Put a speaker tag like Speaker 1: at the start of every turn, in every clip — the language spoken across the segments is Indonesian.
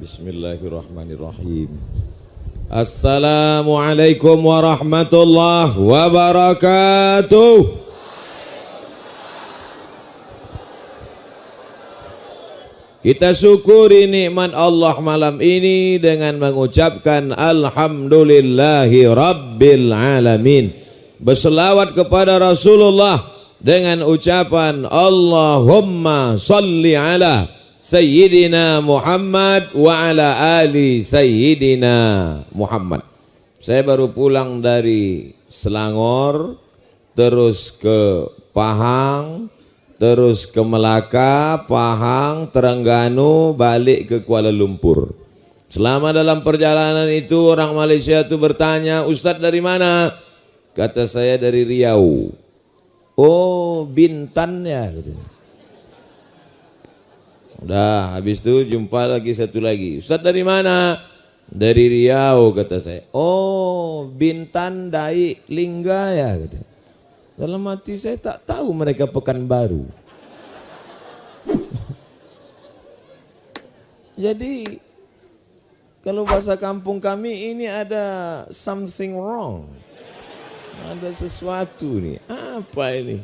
Speaker 1: Bismillahirrahmanirrahim. Assalamualaikum warahmatullahi wabarakatuh. Kita syukuri nikmat Allah malam ini dengan mengucapkan alhamdulillahi rabbil alamin. Berselawat kepada Rasulullah dengan ucapan Allahumma salli ala Sayyidina Muhammad wa ala ali Sayyidina Muhammad. Saya baru pulang dari Selangor, terus ke Pahang, terus ke Melaka, Pahang, Terengganu, balik ke Kuala Lumpur. Selama dalam perjalanan itu orang Malaysia itu bertanya, Ustadz dari mana? Kata saya dari Riau. Oh, Bintan ya katanya. Udah habis itu jumpa lagi satu lagi. Ustadz dari mana? Dari Riau kata saya. Oh, Bintan, Daik, Lingga ya kata. Dalam hati saya tak tahu mereka Pekanbaru. Jadi kalau bahasa kampung kami ini ada something wrong. Ada sesuatu nih. Apa ini?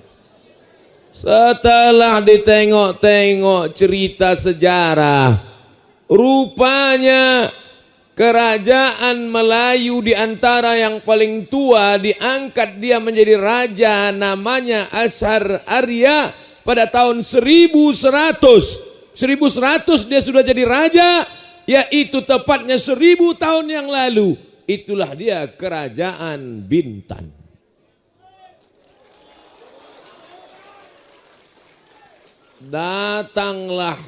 Speaker 1: Setelah ditengok-tengok cerita sejarah, rupanya kerajaan Melayu di antara yang paling tua diangkat dia menjadi raja, namanya Ashar Arya pada tahun 1100. 1100 dia sudah jadi raja, yaitu tepatnya 1000 tahun yang lalu. Itulah dia kerajaan Bintan. Datanglah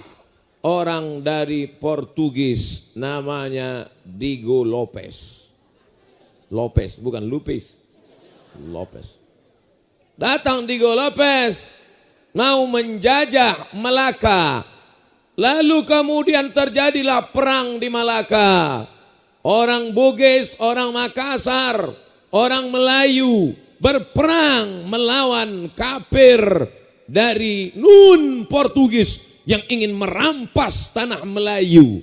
Speaker 1: orang dari Portugis namanya Diego Lopes. Lopes, bukan Lupis. Lopes. Datang Diego Lopes mau menjajah Melaka. Lalu kemudian terjadilah perang di Malaka. Orang Bugis, orang Makassar, orang Melayu berperang melawan kafir dari Nun Portugis yang ingin merampas tanah Melayu.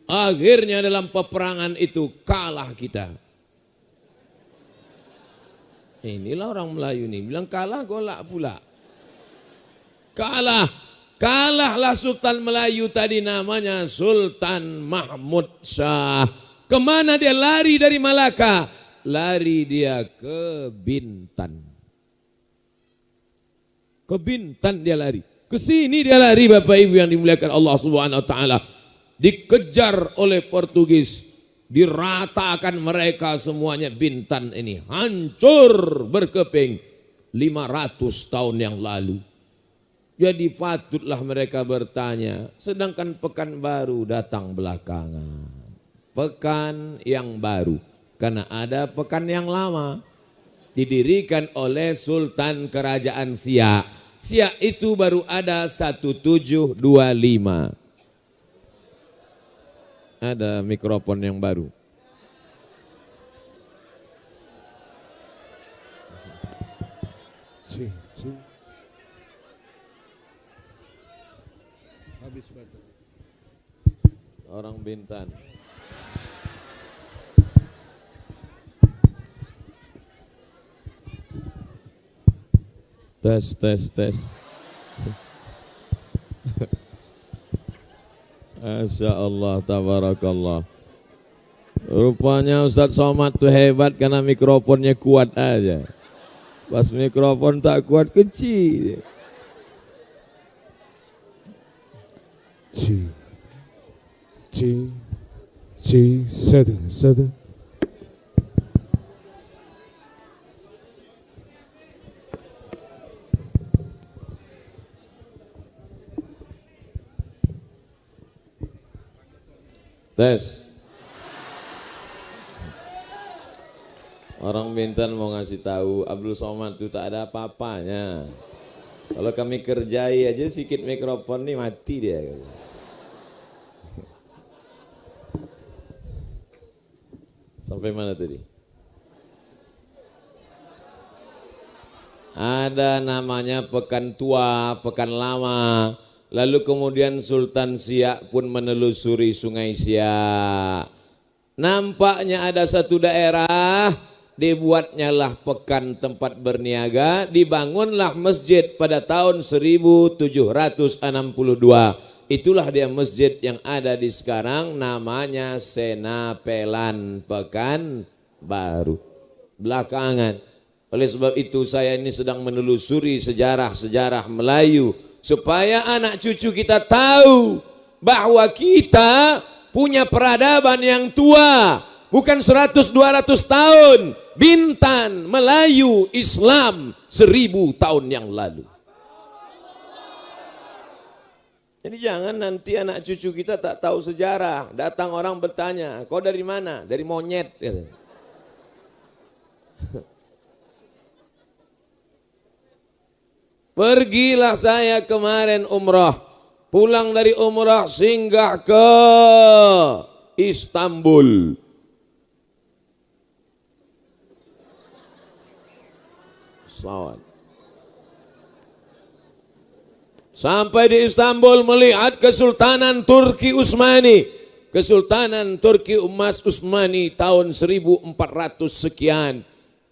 Speaker 1: Akhirnya dalam peperangan itu kalah kita. Inilah orang Melayu nih, bilang kalah golak pula. Kalahlah Sultan Melayu tadi namanya Sultan Mahmud Shah. Kemana dia lari dari Malaka? Lari dia ke Bintan. Ke Bintan dia lari. Ke sini dia lari Bapak Ibu yang dimuliakan Allah Subhanahu wa taala. Dikejar oleh Portugis, diratakan mereka semuanya. Bintan ini hancur berkeping 500 tahun yang lalu. Jadi patutlah mereka bertanya, sedangkan Pekanbaru datang belakangan. Pekan yang baru, karena ada pekan yang lama didirikan oleh Sultan Kerajaan Siak. Siak itu baru ada 1725. Ada mikrofon yang baru. Habis batu. Orang Bintan. Tes. Masya Allah, tabarakallah. Rupanya Ustadz Somad tuh hebat karena mikrofonnya kuat aja. Pas mikrofon tak kuat kecil. Satu. Tes. Orang Bintan mau ngasih tahu Abdul Somad itu tak ada apa-apanya. Kalau kami kerjai aja sedikit mikrofon nih mati dia. Sampai mana tadi? Ada namanya pekan tua, pekan lama. Lalu kemudian Sultan Siak pun menelusuri Sungai Siak. Nampaknya ada satu daerah, dibuatnya lah pekan tempat berniaga, dibangunlah masjid pada tahun 1762. Itulah dia masjid yang ada di sekarang, namanya Senapelan Pekanbaru. Belakangan. Oleh sebab itu saya ini sedang menelusuri sejarah-sejarah Melayu, supaya anak cucu kita tahu bahwa kita punya peradaban yang tua, bukan 100-200 tahun. Bintan, Melayu, Islam 1000 tahun yang lalu. Jadi jangan nanti anak cucu kita tak tahu sejarah. Datang orang bertanya, kau dari mana? Dari monyet. Pergilah saya kemarin umrah. Pulang dari umrah singgah ke Istanbul. Pesawat. Sampai di Istanbul melihat Kesultanan Turki Utsmani. Kesultanan Turki Emas Utsmani tahun 1400 sekian.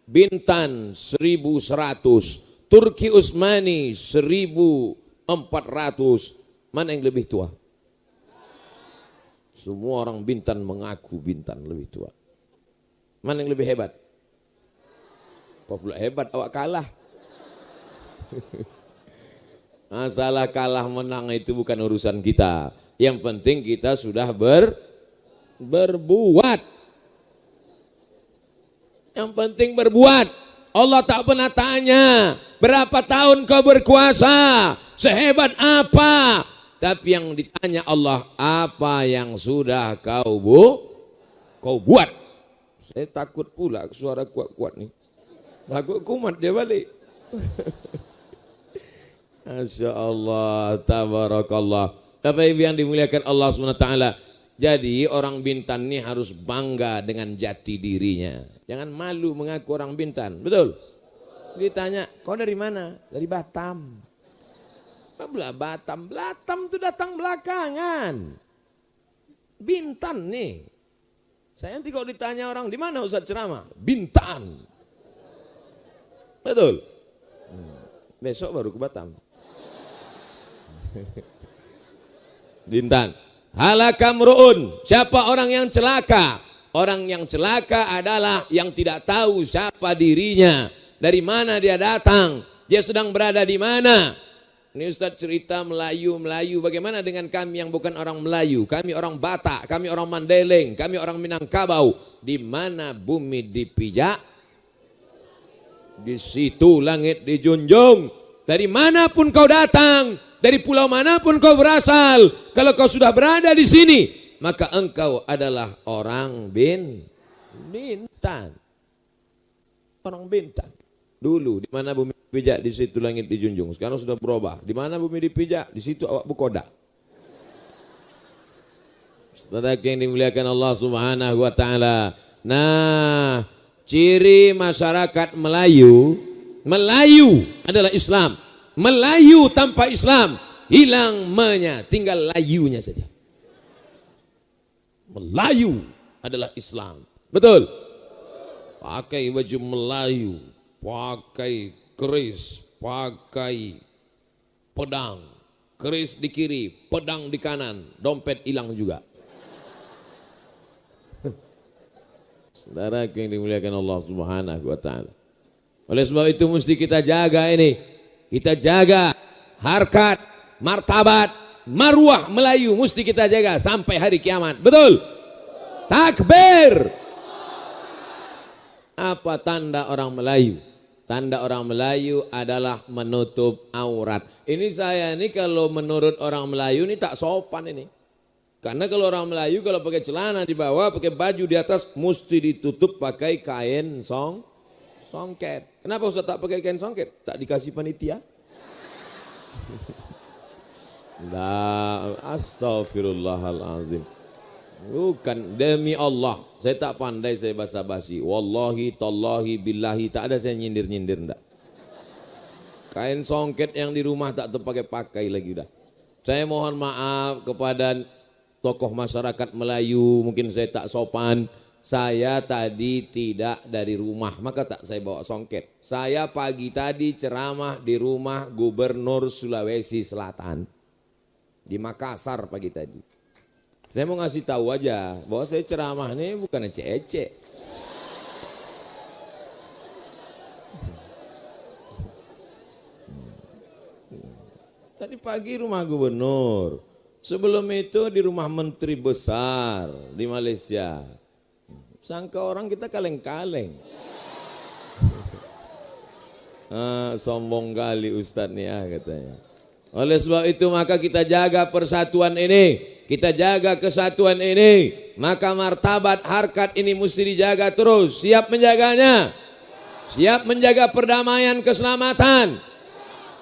Speaker 1: Bintan 1100. Turki Utsmani 1400. Mana yang lebih tua? Semua orang Bintan mengaku Bintan lebih tua. Mana yang lebih hebat? Kok pula hebat, awak kalah. Masalah kalah menang itu bukan urusan kita. Yang penting kita sudah berbuat. Yang penting berbuat. Allah tak pernah tanya berapa tahun kau berkuasa, sehebat apa. Tapi yang ditanya Allah, apa yang sudah kau buat. Saya takut pula suara kuat-kuat nih. Takut kumat dia balik. Masya Allah, tabarakallah. Bapak Ibu yang dimuliakan Allah SWT. Jadi orang Bintan ini harus bangga dengan jati dirinya. Jangan malu mengaku orang Bintan, betul? Ditanya, kau dari mana? Dari Batam. Apa pula Batam? Batam itu datang belakangan. Bintan nih. Saya nanti kalau ditanya orang, di mana Ustaz ceramah? Bintan. Betul? Besok baru ke Batam. Bintan. Halakamruun, siapa orang yang celaka? Orang yang celaka adalah yang tidak tahu siapa dirinya, dari mana dia datang, dia sedang berada di mana. Ini Ustaz cerita Melayu, bagaimana dengan kami yang bukan orang Melayu? Kami orang Batak, kami orang Mandailing, kami orang Minangkabau. Di mana bumi dipijak, di situ langit dijunjung. Dari manapun kau datang, dari pulau manapun kau berasal, kalau kau sudah berada di sini, maka engkau adalah orang Bintan. Orang Bintan. Dulu di mana bumi dipijak, di situ langit dijunjung. Sekarang sudah berubah. Di mana bumi dipijak, di situ awak berkodak. Saudara yang dimuliakan Allah Subhanahu wa taala. Nah, ciri masyarakat Melayu adalah Islam. Melayu tanpa Islam hilang tinggal layunya saja. Melayu adalah Islam. Betul? Pakai baju Melayu, pakai keris, pakai pedang. Keris di kiri, pedang di kanan, dompet hilang juga. Saudara yang dimuliakan Allah Subhanahu wa taala. Oleh sebab itu mesti kita jaga ini. Kita jaga harkat, martabat, maruah Melayu mesti kita jaga sampai hari kiamat. Betul? Takbir. Apa tanda orang Melayu? Tanda orang Melayu adalah menutup aurat. Ini saya ini kalau menurut orang Melayu ini tak sopan ini. Karena kalau orang Melayu kalau pakai celana di bawah, pakai baju di atas mesti ditutup pakai kain songket. Kenapa Ustaz tak pakai kain songket? Tak dikasih panitia? Astaghfirullahalazim. Bukan, demi Allah. Saya tak pandai saya basa-basi. Wallahi, tallahi, billahi. Tak ada saya nyindir-nyindir enggak. Kain songket yang di rumah tak terpakai-pakai lagi udah. Saya mohon maaf kepada tokoh masyarakat Melayu, mungkin saya tak sopan. Saya tadi tidak dari rumah, maka tak saya bawa songket. Saya pagi tadi ceramah di rumah Gubernur Sulawesi Selatan. Di Makassar pagi tadi. Saya mau ngasih tahu aja bahwa saya ceramah ini bukan ecek-ecek. Tadi pagi rumah gubernur, sebelum itu di rumah menteri besar di Malaysia. Sangka orang kita kaleng-kaleng. Sombong kali Ustadz nih katanya. Oleh sebab itu maka kita jaga persatuan ini, kita jaga kesatuan ini. Maka martabat harkat ini mesti dijaga terus. Siap menjaganya? Siap menjaga perdamaian, keselamatan.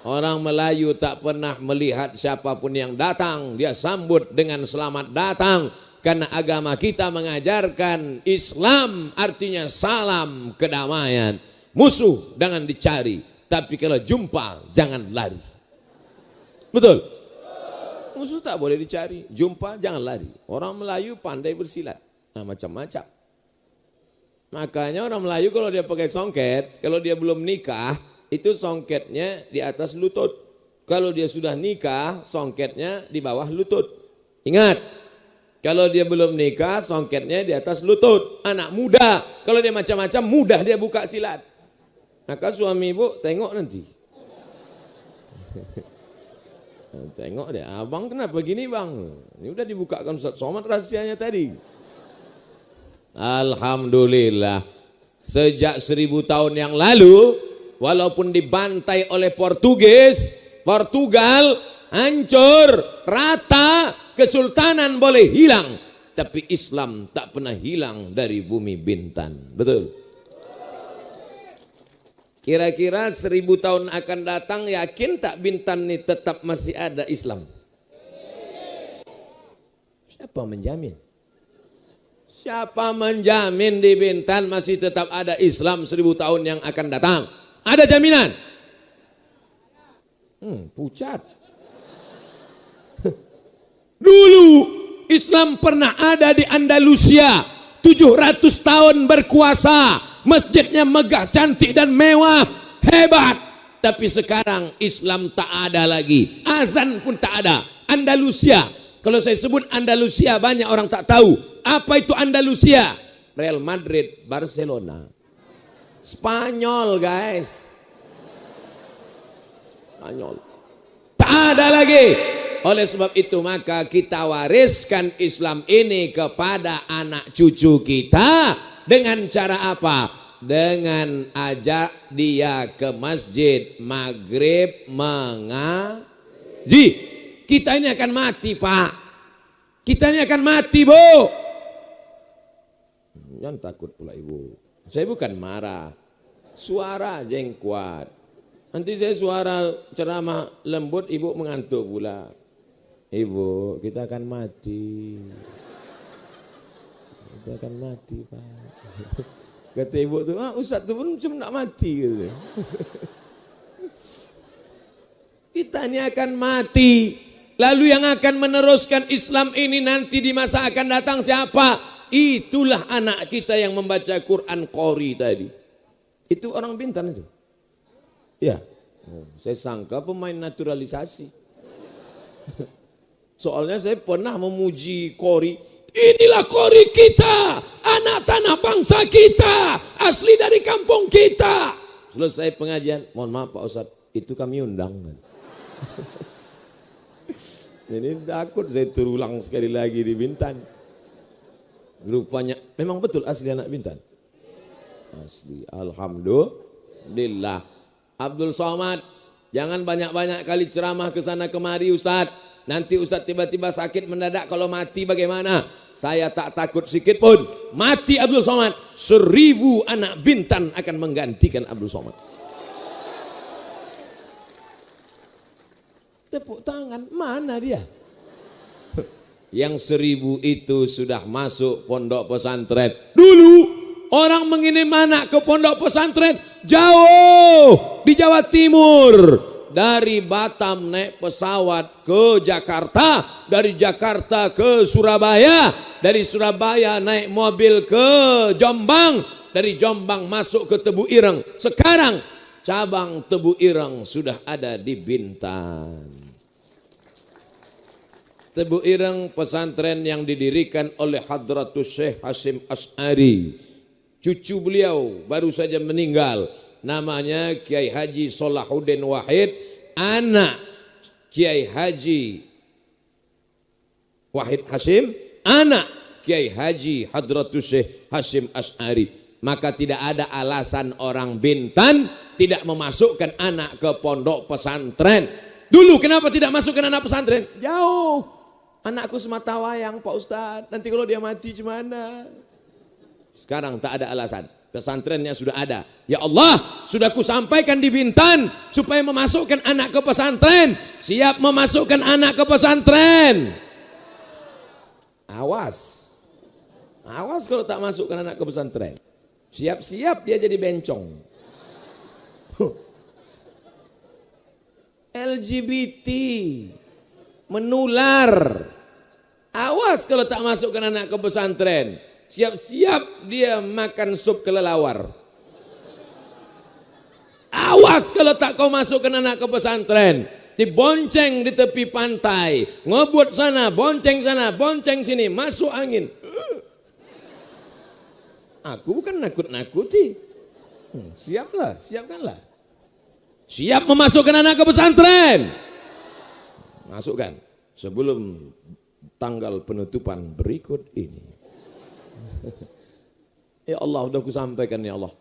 Speaker 1: Orang Melayu tak pernah melihat siapapun yang datang, dia sambut dengan selamat datang. Karena agama kita mengajarkan Islam artinya salam kedamaian. Musuh jangan dicari, tapi kalau jumpa jangan lari. Betul? Musuh tak boleh dicari, jumpa jangan lari. Orang Melayu pandai bersilat, macam-macam. Makanya orang Melayu kalau dia pakai songket, kalau dia belum nikah, itu songketnya di atas lutut. Kalau dia sudah nikah, songketnya di bawah lutut. Ingat. Kalau dia belum nikah, songketnya di atas lutut. Anak muda, kalau dia macam-macam, mudah dia buka silat. Maka suami ibu tengok nanti. Tengok dia, abang kenapa gini bang? Ini udah dibukakan Ustaz Somad rahasianya tadi. Alhamdulillah, sejak 1000 tahun yang lalu, walaupun dibantai oleh Portugal hancur, rata, kesultanan boleh hilang, tapi Islam tak pernah hilang dari bumi Bintan. Betul? Kira-kira 1000 tahun akan datang, yakin tak Bintan ini tetap masih ada Islam? Siapa menjamin? Siapa menjamin di Bintan masih tetap ada Islam 1000 tahun yang akan datang? Ada jaminan? Pucat. Dulu Islam pernah ada di Andalusia, 700 tahun berkuasa, masjidnya megah, cantik dan mewah, hebat. Tapi sekarang Islam tak ada lagi, azan pun tak ada. Andalusia, kalau saya sebut Andalusia banyak orang tak tahu. Apa itu Andalusia? Real Madrid, Barcelona. Spanyol guys. Spanyol. Tak ada lagi. Oleh sebab itu maka kita wariskan Islam ini kepada anak cucu kita dengan cara apa? Dengan ajak dia ke masjid maghrib mengaji. Kita ini akan mati Pak. Kita ini akan mati Bu. Jangan takut pula Ibu. Saya bukan marah. Suara aja yang kuat. Nanti saya suara ceramah lembut Ibu mengantuk pula. Ibu, kita akan mati. Kita akan mati, Pak. Kata ibu tu, Ustaz tu pun macam nak mati. Gitu. Kita ini akan mati. Lalu yang akan meneruskan Islam ini nanti di masa akan datang siapa? Itulah anak kita yang membaca Quran Qori tadi. Itu orang Bintan itu. Ya, saya sangka pemain naturalisasi. Soalnya saya pernah memuji Qori. Inilah Qori kita, anak tanah bangsa kita, asli dari kampung kita. Selesai pengajian, mohon maaf Pak Ustadz, itu kami undang. Jadi takut saya terulang sekali lagi di Bintan. Rupanya memang betul asli anak Bintan. Asli, alhamdulillah. Abdul Somad, jangan banyak-banyak kali ceramah ke sana kemari Ustadz. Nanti Ustadz tiba-tiba sakit mendadak, kalau mati bagaimana? Saya tak takut sedikit pun. Mati Abdul Somad, 1000 anak Bintan akan menggantikan Abdul Somad. Tepuk tangan, mana dia? Yang 1000 itu sudah masuk pondok pesantren. Dulu orang mengirim anak ke pondok pesantren jauh di Jawa Timur. dari Batam naik pesawat ke Jakarta, dari Jakarta ke Surabaya, dari Surabaya naik mobil ke Jombang, dari Jombang masuk ke Tebu Ireng. Sekarang cabang Tebu Ireng sudah ada di Bintan. Tebu Ireng pesantren yang didirikan oleh Hadratus Syekh Hasyim Asy'ari. Cucu beliau baru saja meninggal, namanya Kiai Haji Salahuddin Wahid, anak Kiai Haji Wahid Hasyim, anak Kiai Haji Hadratus Syekh Hasyim Asy'ari. Maka tidak ada alasan orang Bintan tidak memasukkan anak ke pondok pesantren. Dulu kenapa tidak masukkan anak pesantren? Jauh. Anakku semata wayang Pak Ustadz, nanti kalau dia mati gimana? Sekarang tak ada alasan. Pesantrennya sudah ada. Ya Allah, sudah ku sampaikan di Bintan supaya memasukkan anak ke pesantren. Siap memasukkan anak ke pesantren. Awas. Awas kalau tak masukkan anak ke pesantren. Siap-siap dia jadi bencong. LGBT menular. Awas kalau tak masukkan anak ke pesantren. Siap-siap dia makan sup kelelawar. Awas kalau tak kau masukkan anak ke pesantren. Dibonceng di tepi pantai. Ngebut sana, bonceng sini. Masuk angin. Aku bukan nakut-nakuti. Siaplah, siapkanlah. Siap memasukkan anak ke pesantren. Masukkan sebelum tanggal penutupan berikut ini. Ya Allah, sudah kusampaikan ya Allah.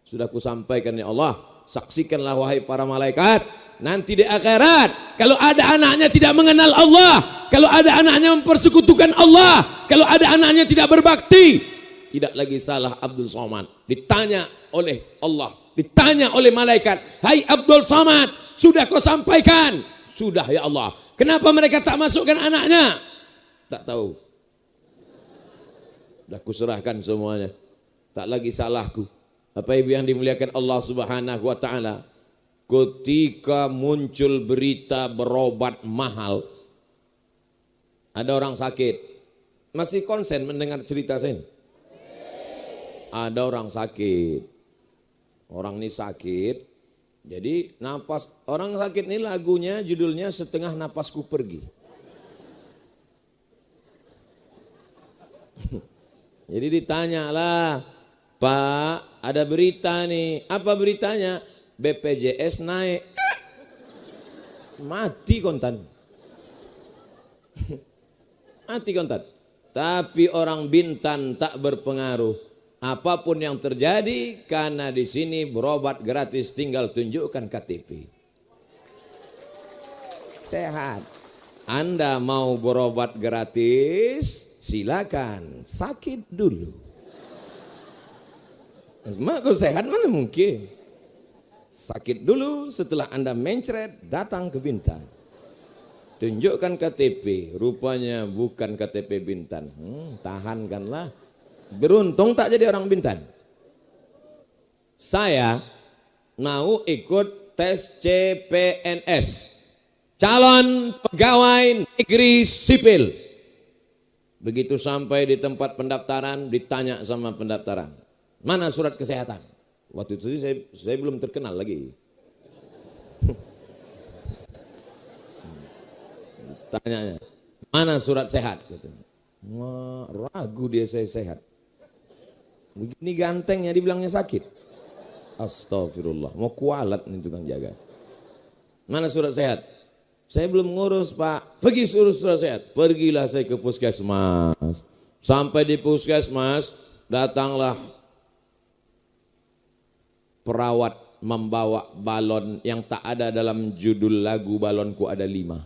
Speaker 1: Sudah kusampaikan ya Allah. Saksikanlah wahai para malaikat. Nanti di akhirat, kalau ada anaknya tidak mengenal Allah, kalau ada anaknya mempersekutukan Allah, kalau ada anaknya tidak berbakti, tidak lagi salah Abdul Somad. Ditanya oleh Allah, ditanya oleh malaikat, hai Abdul Somad, sudah kau sampaikan? Sudah ya Allah. Kenapa mereka tak masukkan anaknya? Tak tahu. Dah kuserahkan semuanya. Tak lagi salahku. Apa ibu yang dimuliakan Allah Subhanahu wa taala, ketika muncul berita berobat mahal, ada orang sakit. Masih konsen mendengar cerita saya ini? Ada orang sakit. Orang ini sakit. Jadi napas orang sakit ini lagunya judulnya Setengah Napasku Pergi. Jadi ditanyalah, Pak, ada berita nih. Apa beritanya? BPJS naik. Mati kontan. Mati kontan. Tapi orang Bintan tak berpengaruh. Apapun yang terjadi, karena di sini berobat gratis, tinggal tunjukkan KTP. Sehat. Anda mau berobat gratis? Silakan, sakit dulu. Kalau sehat mana mungkin? Sakit dulu, setelah Anda mencret, datang ke Bintan. Tunjukkan KTP, rupanya bukan KTP Bintan. Tahankanlah. Beruntung tak jadi orang Bintan. Saya mau ikut tes CPNS, calon pegawai negeri sipil. Begitu sampai di tempat pendaftaran, ditanya sama pendaftaran, mana surat kesehatan? Waktu itu saya belum terkenal lagi. Tanyanya, mana surat sehat? Gitu. Wah, ragu dia saya sehat. Begini gantengnya dibilangnya sakit. Astagfirullah, mau kualat nih tukang jaga. Mana surat sehat? Saya belum ngurus Pak. Pergi urus surat sehat. Pergilah saya ke puskesmas. Sampai di puskesmas, datanglah perawat membawa balon yang tak ada dalam judul lagu Balonku Ada 5.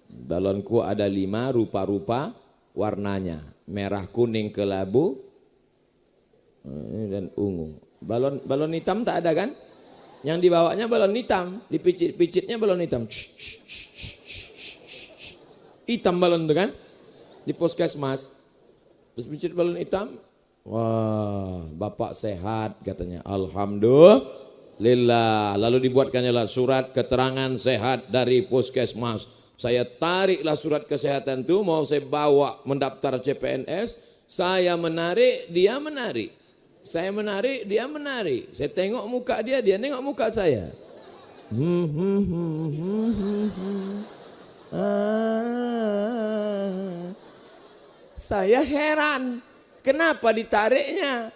Speaker 1: Balonku ada 5 rupa-rupa warnanya. Merah, kuning, kelabu, dan ungu. Balon hitam tak ada kan? Yang dibawanya balon hitam, dipicit-picitnya balon hitam. Hitam balon itu kan? Di puskesmas. Terus picit balon hitam. Wah, Bapak sehat katanya. Alhamdulillah. Lillah. Lalu dibuatkannya surat keterangan sehat dari puskesmas. Saya tariklah surat kesehatan itu, mau saya bawa mendaftar CPNS, saya menarik, dia menarik. Saya menarik, dia menarik. Saya tengok muka dia, dia nengok muka saya. Saya heran, kenapa ditariknya?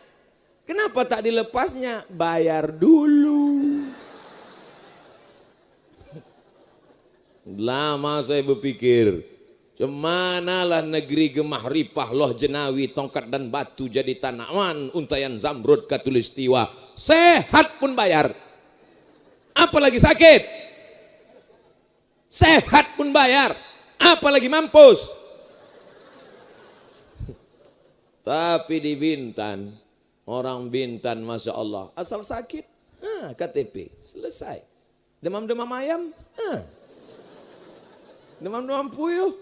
Speaker 1: Kenapa tak dilepasnya? Bayar dulu. Lama saya berpikir, cemanalah negeri gemah ripah loh jenawi tongkat dan batu jadi tanaman untayan zamrud katulistiwa. Sehat pun bayar. Apalagi sakit. Sehat pun bayar. Apalagi mampus. Tapi di Bintan, orang Bintan Masya Allah, asal sakit, KTP, selesai. Demam-demam ayam, demam-demam puyuh,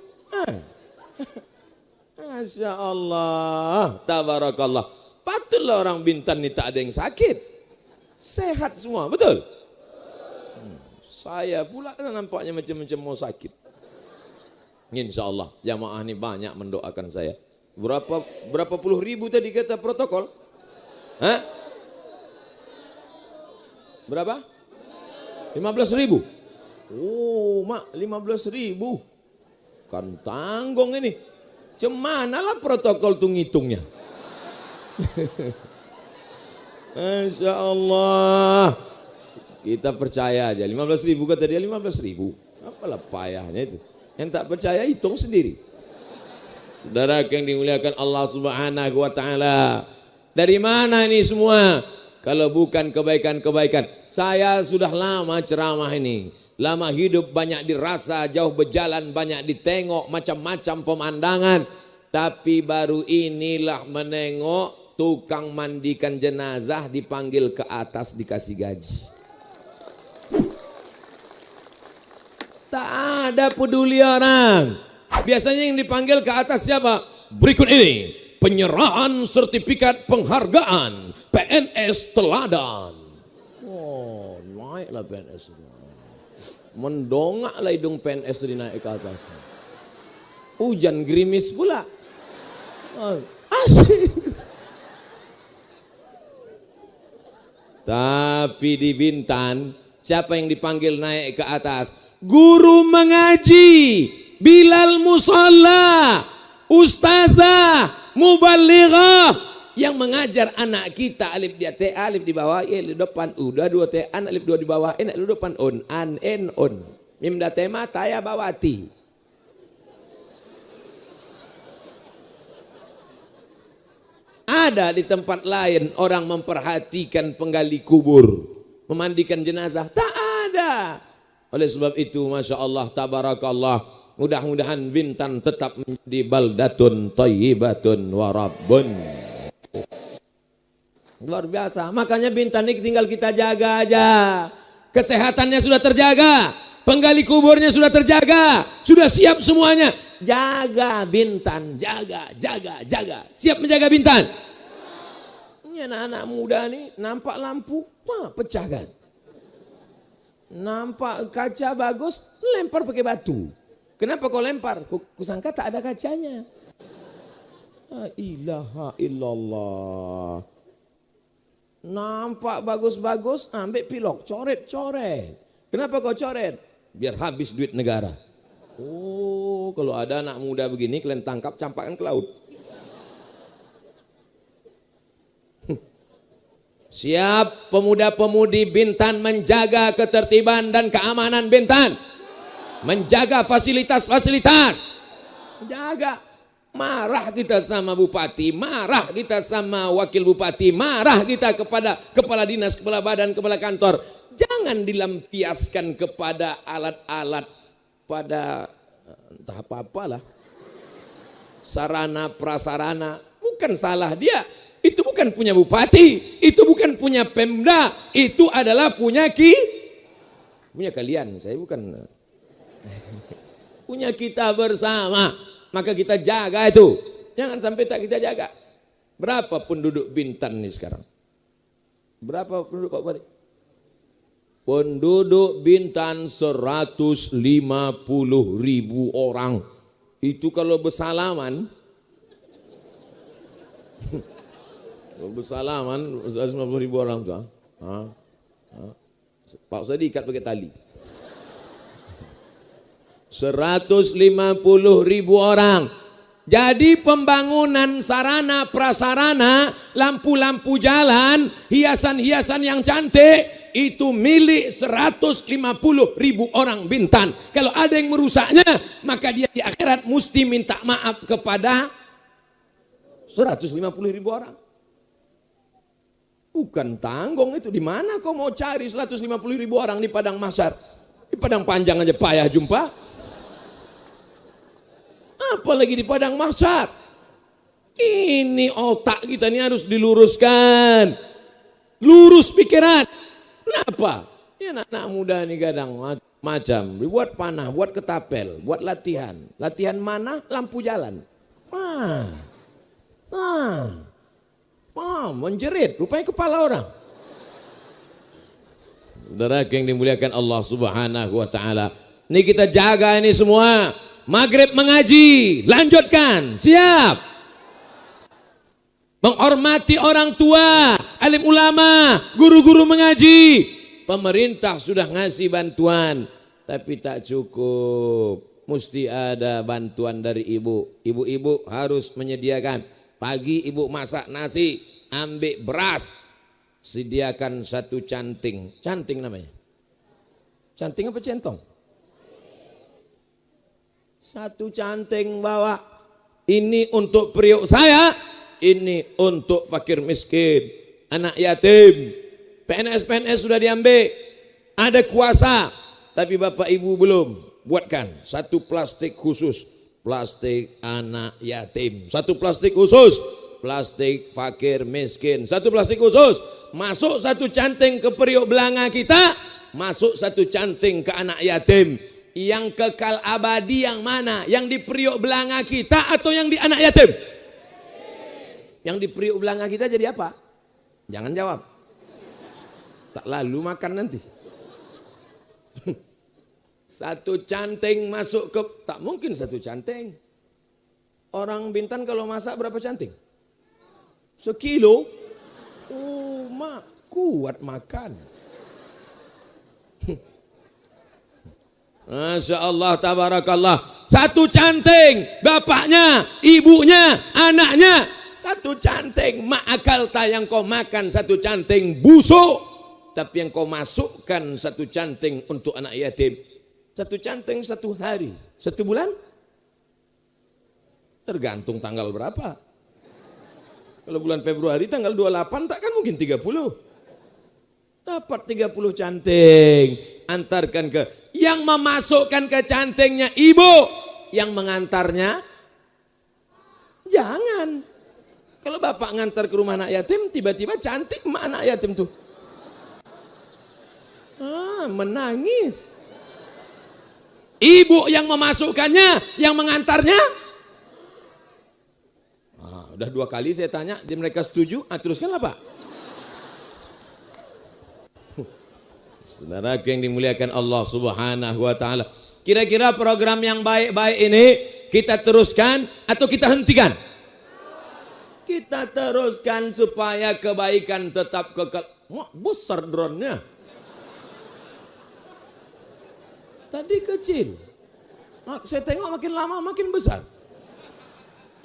Speaker 1: Masya Allah, tabarakallah. Patutlah orang Bintan ini tak ada yang sakit. Sehat semua, betul? Saya pula nampaknya macam-macam mau sakit. Insya Allah, jamaah ini banyak mendoakan saya. Berapa puluh ribu tadi kata protokol? Hah? Berapa? 15.000. Oh, mak 15.000. Kan tanggung ini. Cemanalah protokol tuh ngitungnya. Masya Allah. Kita percaya aja. 15.000 kata dia 15.000. Apalah payahnya itu. Yang tak percaya hitung sendiri. Saudara yang dimuliakan Allah Subhanahu wa taala. Dari mana ini semua? Kalau bukan kebaikan-kebaikan. Saya sudah lama ceramah ini. Lama hidup, banyak dirasa, jauh berjalan, banyak ditengok, macam-macam pemandangan. Tapi baru inilah menengok tukang mandikan jenazah dipanggil ke atas dikasih gaji. Tak ada peduli orang. Biasanya yang dipanggil ke atas siapa? Berikut ini penyerahan sertifikat penghargaan PNS teladan. Oh, naiklah PNS. Mendongaklah hidung PNS dinaik ke atas. Hujan gerimis pula. Asik. Tapi di Bintan, siapa yang dipanggil naik ke atas? Guru mengaji, Bilal Musalla, Ustazah, Mubalighah, yang mengajar anak kita alif dia t alif di bawah alif depan udah dua t an alif dua di bawah alif depan an en on mim datema taya bawati. Ada di tempat lain orang memperhatikan penggali kubur, memandikan jenazah, tak ada. Oleh sebab itu Masya Allah tabarakallah, mudah-mudahan Bintan tetap menjadi baldatun thayyibatun warabun. Luar biasa. Makanya Bintan ini tinggal kita jaga aja. Kesehatannya sudah terjaga, penggali kuburnya sudah terjaga, sudah siap semuanya. Jaga Bintan, jaga. Siap menjaga Bintan. Ini anak-anak muda nih nampak lampu, pecahkan. Nampak kaca bagus, lempar pakai batu. Kenapa kau lempar? Kusangka tak ada kacanya. La ilaha illallah. Nampak bagus-bagus, ambil pilok, coret-coret. Kenapa kau coret? Biar habis duit negara. Oh, kalau ada anak muda begini, kalian tangkap, campakkan ke laut. Siap pemuda-pemudi Bintan menjaga ketertiban dan keamanan Bintan. Menjaga fasilitas-fasilitas. Jaga. Marah kita sama bupati, marah kita sama wakil bupati, marah kita kepada kepala dinas, kepala badan, kepala kantor. Jangan dilampiaskan kepada alat-alat, pada entah apa-apalah. Sarana prasarana, bukan salah dia. Itu bukan punya bupati, itu bukan punya Pemda, itu adalah punya kalian. Saya bukan punya kita bersama. Maka kita jaga itu. Jangan sampai tak kita jaga. Berapa penduduk Bintan ini sekarang? Berapa penduduk Pak Bupati? Penduduk Bintan 150.000 orang. Itu kalau bersalaman, kalau bersalaman 150.000 orang tuh. Pak Ustaz diikat pakai tali. 150.000 orang. Jadi pembangunan sarana prasarana, lampu-lampu jalan, hiasan-hiasan yang cantik itu milik 150.000 orang Bintan. Kalau ada yang merusaknya, maka dia di akhirat mesti minta maaf kepada 150.000 orang. Bukan tanggung itu. Di mana kau mau cari 150.000 orang di padang mahsyar? Di padang panjang aja payah jumpa. Apalagi di padang mahsyar. Ini otak kita ini harus diluruskan. Lurus pikiran. Kenapa? Ya anak-anak muda ini kadang macam buat panah, buat ketapel, buat latihan. Latihan mana? Lampu jalan. Menjerit, rupanya kepala orang. Saudara yang dimuliakan Allah Subhanahu wa taala. Ini kita jaga ini semua. Maghrib mengaji, lanjutkan, siap. Menghormati orang tua, alim ulama, guru-guru mengaji. Pemerintah sudah ngasih bantuan, tapi tak cukup. Mesti ada bantuan dari ibu. Ibu-ibu harus menyediakan. Pagi ibu masak nasi, ambil beras, sediakan 1 canting. Canting namanya. Canting apa centong? 1 canting bawa. Ini untuk periuk saya, ini untuk fakir miskin, anak yatim. PNS sudah diambil, ada kuasa, tapi bapak ibu belum. Buatkan 1 plastik khusus, plastik anak yatim. 1 plastik khusus, plastik fakir miskin. 1 plastik khusus, masuk 1 canting ke periuk belanga kita, masuk 1 canting ke anak yatim. Yang kekal abadi yang mana? Yang di periuk belanga kita atau yang di anak yatim? Yang di periuk belanga kita jadi apa? Jangan jawab. Tak lalu makan nanti. 1 canting masuk ke, tak mungkin 1 canting. Orang Bintan kalau masak berapa canting? Sekilo. Oh, kuat makan. Masya Allah, tabarakallah. 1 canting, bapaknya, ibunya, anaknya. 1 canting, mak akal tak yang kau makan 1 canting busuk. Tapi yang kau masukkan 1 canting untuk anak yatim. 1 canting 1 hari, 1 bulan? Tergantung tanggal berapa. Kalau bulan Februari tanggal 28 takkan mungkin 30. Dapat 30 canting, antarkan ke yang memasukkan ke cantingnya ibu, yang mengantarnya jangan. Kalau bapak ngantar ke rumah anak yatim, tiba-tiba cantik mak anak yatim tuh. Menangis. Ibu yang memasukkannya, yang mengantarnya. Udah 2 kali saya tanya, dia mereka setuju, teruskanlah Pak. Saudara yang dimuliakan Allah Subhanahu wa taala. Kira-kira program yang baik-baik ini kita teruskan atau kita hentikan? Kita teruskan supaya kebaikan tetap kekal. Wah, besar drone-nya. Tadi kecil. Saya tengok makin lama makin besar.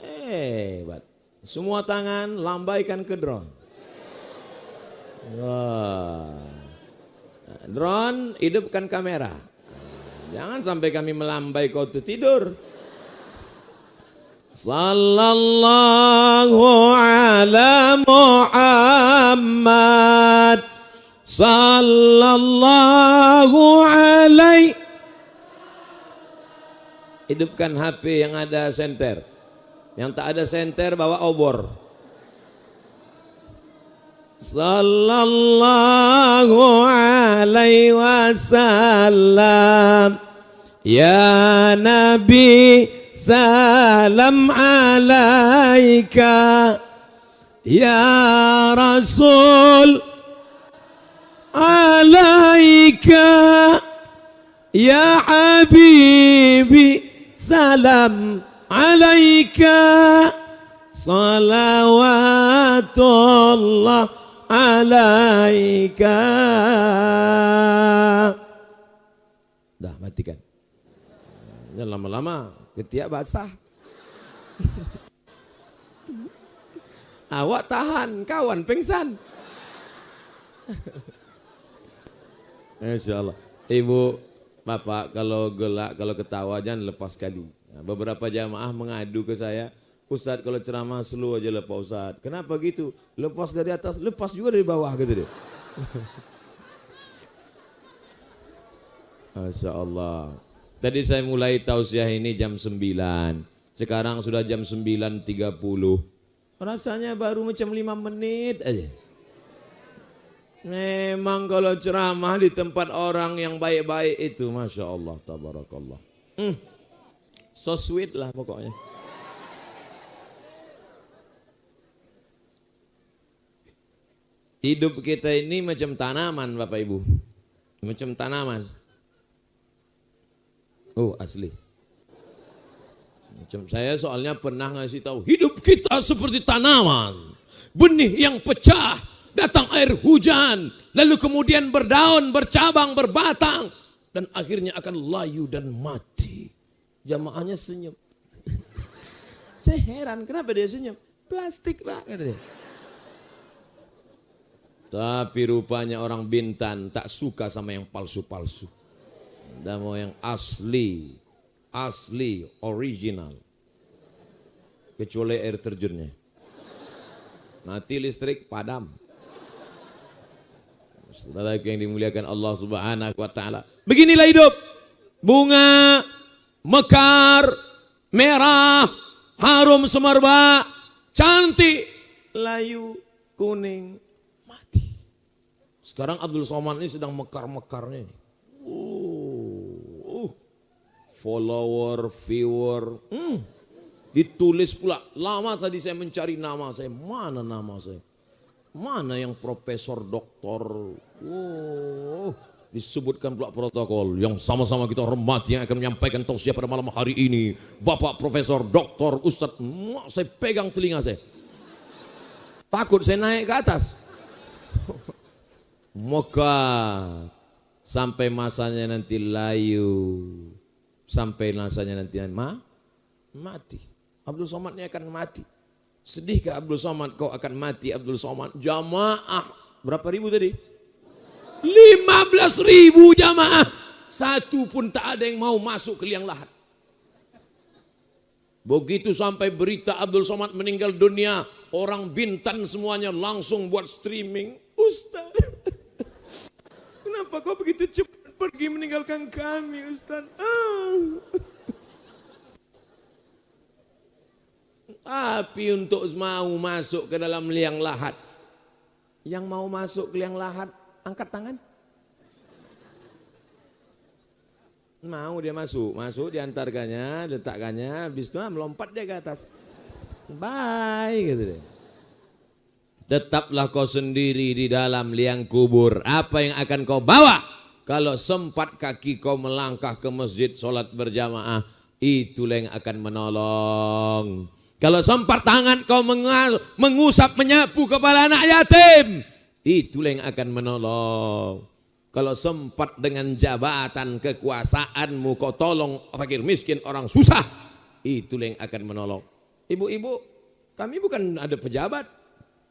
Speaker 1: Hebat. Semua tangan lambaikan ke drone. Wah. Drone, hidupkan kamera. Jangan sampai kami melambai kau tidur. Sallallahu ala Muhammad. Sallallahu alaihi. Hidupkan HP yang ada senter. Yang tak ada senter bawa obor. Sallallahu alaihi wasallam. Ya Nabi salam alaika. Ya Rasul alaika ya habibi salam alaika salawatullah alaika. Dah matikan. Ya, lama-lama ketiak basah. Awak tahan, kawan pingsan. Insya Allah. Ibu, bapak kalau gelak, kalau ketawa jangan lepas kali. Nah, beberapa jamaah mengadu ke saya, Ustadz kalau ceramah slow aja lah Pak Ustadz. Kenapa gitu? Lepas dari atas, lepas juga dari bawah gitu deh. Masya Allah. Tadi saya mulai tausiah ini jam 9. Sekarang sudah jam 9.30. Rasanya baru macam 5 menit aja. Memang kalau ceramah di tempat orang yang baik-baik itu, Masya Allah, tabarakallah. So sweet lah pokoknya. Hidup kita ini macam tanaman Bapak Ibu. Macam tanaman. Oh asli. Macam saya soalnya pernah ngasih tahu, hidup kita seperti tanaman. Benih yang pecah, datang air hujan, lalu kemudian berdaun, bercabang, berbatang, dan akhirnya akan layu dan mati. Jamaahnya senyum. Saya heran kenapa dia senyum. Plastik Pak, kata dia. Tapi rupanya orang Bintan tak suka sama yang palsu-palsu. Dan mau yang asli, original. Kecuali air terjunnya. Mati listrik, padam. Saudara yang dimuliakan Allah Subhanahu wa taala. Beginilah hidup. Bunga, mekar, merah, harum semerbak, cantik, layu, kuning, mati. Sekarang Abdul Somad ini sedang mekar-mekarnya. Follower, viewer, ditulis pula. Lama tadi saya mencari nama saya. Mana nama saya? Mana yang profesor, doktor? Disebutkan pula protokol yang sama-sama kita hormati yang akan menyampaikan tausiah pada malam hari ini. Bapak Profesor, Doktor, Ustadz. Saya pegang telinga saya. Takut saya naik ke atas. Maka sampai masanya nanti layu. Sampai masanya nanti mati. Abdul Somad ini akan mati. Sedihkah Abdul Somad kau akan mati Abdul Somad? Jamaah berapa ribu tadi? 15.000 jamaah. Satu pun tak ada yang mau masuk ke liang lahat. Begitu sampai berita Abdul Somad meninggal dunia, orang Bintan semuanya langsung buat streaming. Ustaz, kenapa kau begitu cepat pergi meninggalkan kami Ustaz? Tapi untuk mau masuk ke dalam liang lahat, yang mau masuk ke liang lahat angkat tangan. Mau dia masuk diantarkannya, letakkannya, habis itu melompat dia ke atas. Bye gitu deh. Tetaplah kau sendiri di dalam liang kubur. Apa yang akan kau bawa? Kalau sempat kaki kau melangkah ke masjid sholat berjamaah, itulah yang akan menolong. Kalau sempat tangan kau mengusap menyapu kepala anak yatim, itulah yang akan menolong. Kalau sempat dengan jabatan kekuasaanmu kau tolong fakir miskin orang susah, itulah yang akan menolong. Ibu-ibu, kami bukan ada pejabat,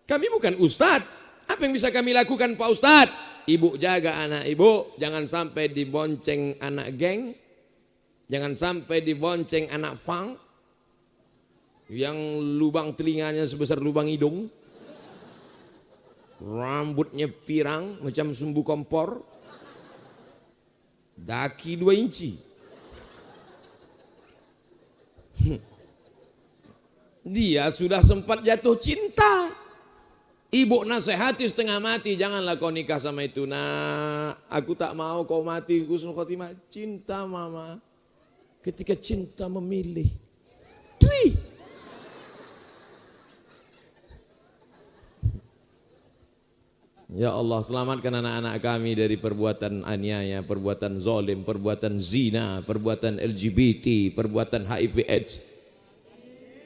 Speaker 1: kami bukan ustadz. Apa yang bisa kami lakukan Pak Ustadz? Ibu jaga anak ibu, jangan sampai dibonceng anak geng, jangan sampai dibonceng anak fang yang lubang telinganya sebesar lubang hidung, rambutnya pirang macam sumbu kompor, daki 2 inci. Dia sudah sempat jatuh cinta. Ibu nasihati setengah mati, janganlah kau nikah sama itu nak. Aku tak mau kau mati husnul khotimah. Cinta mama. Ketika cinta memilih. Tui. Ya Allah, selamatkan anak-anak kami dari perbuatan aniaya, perbuatan zalim, perbuatan zina, perbuatan LGBT, perbuatan HIV AIDS.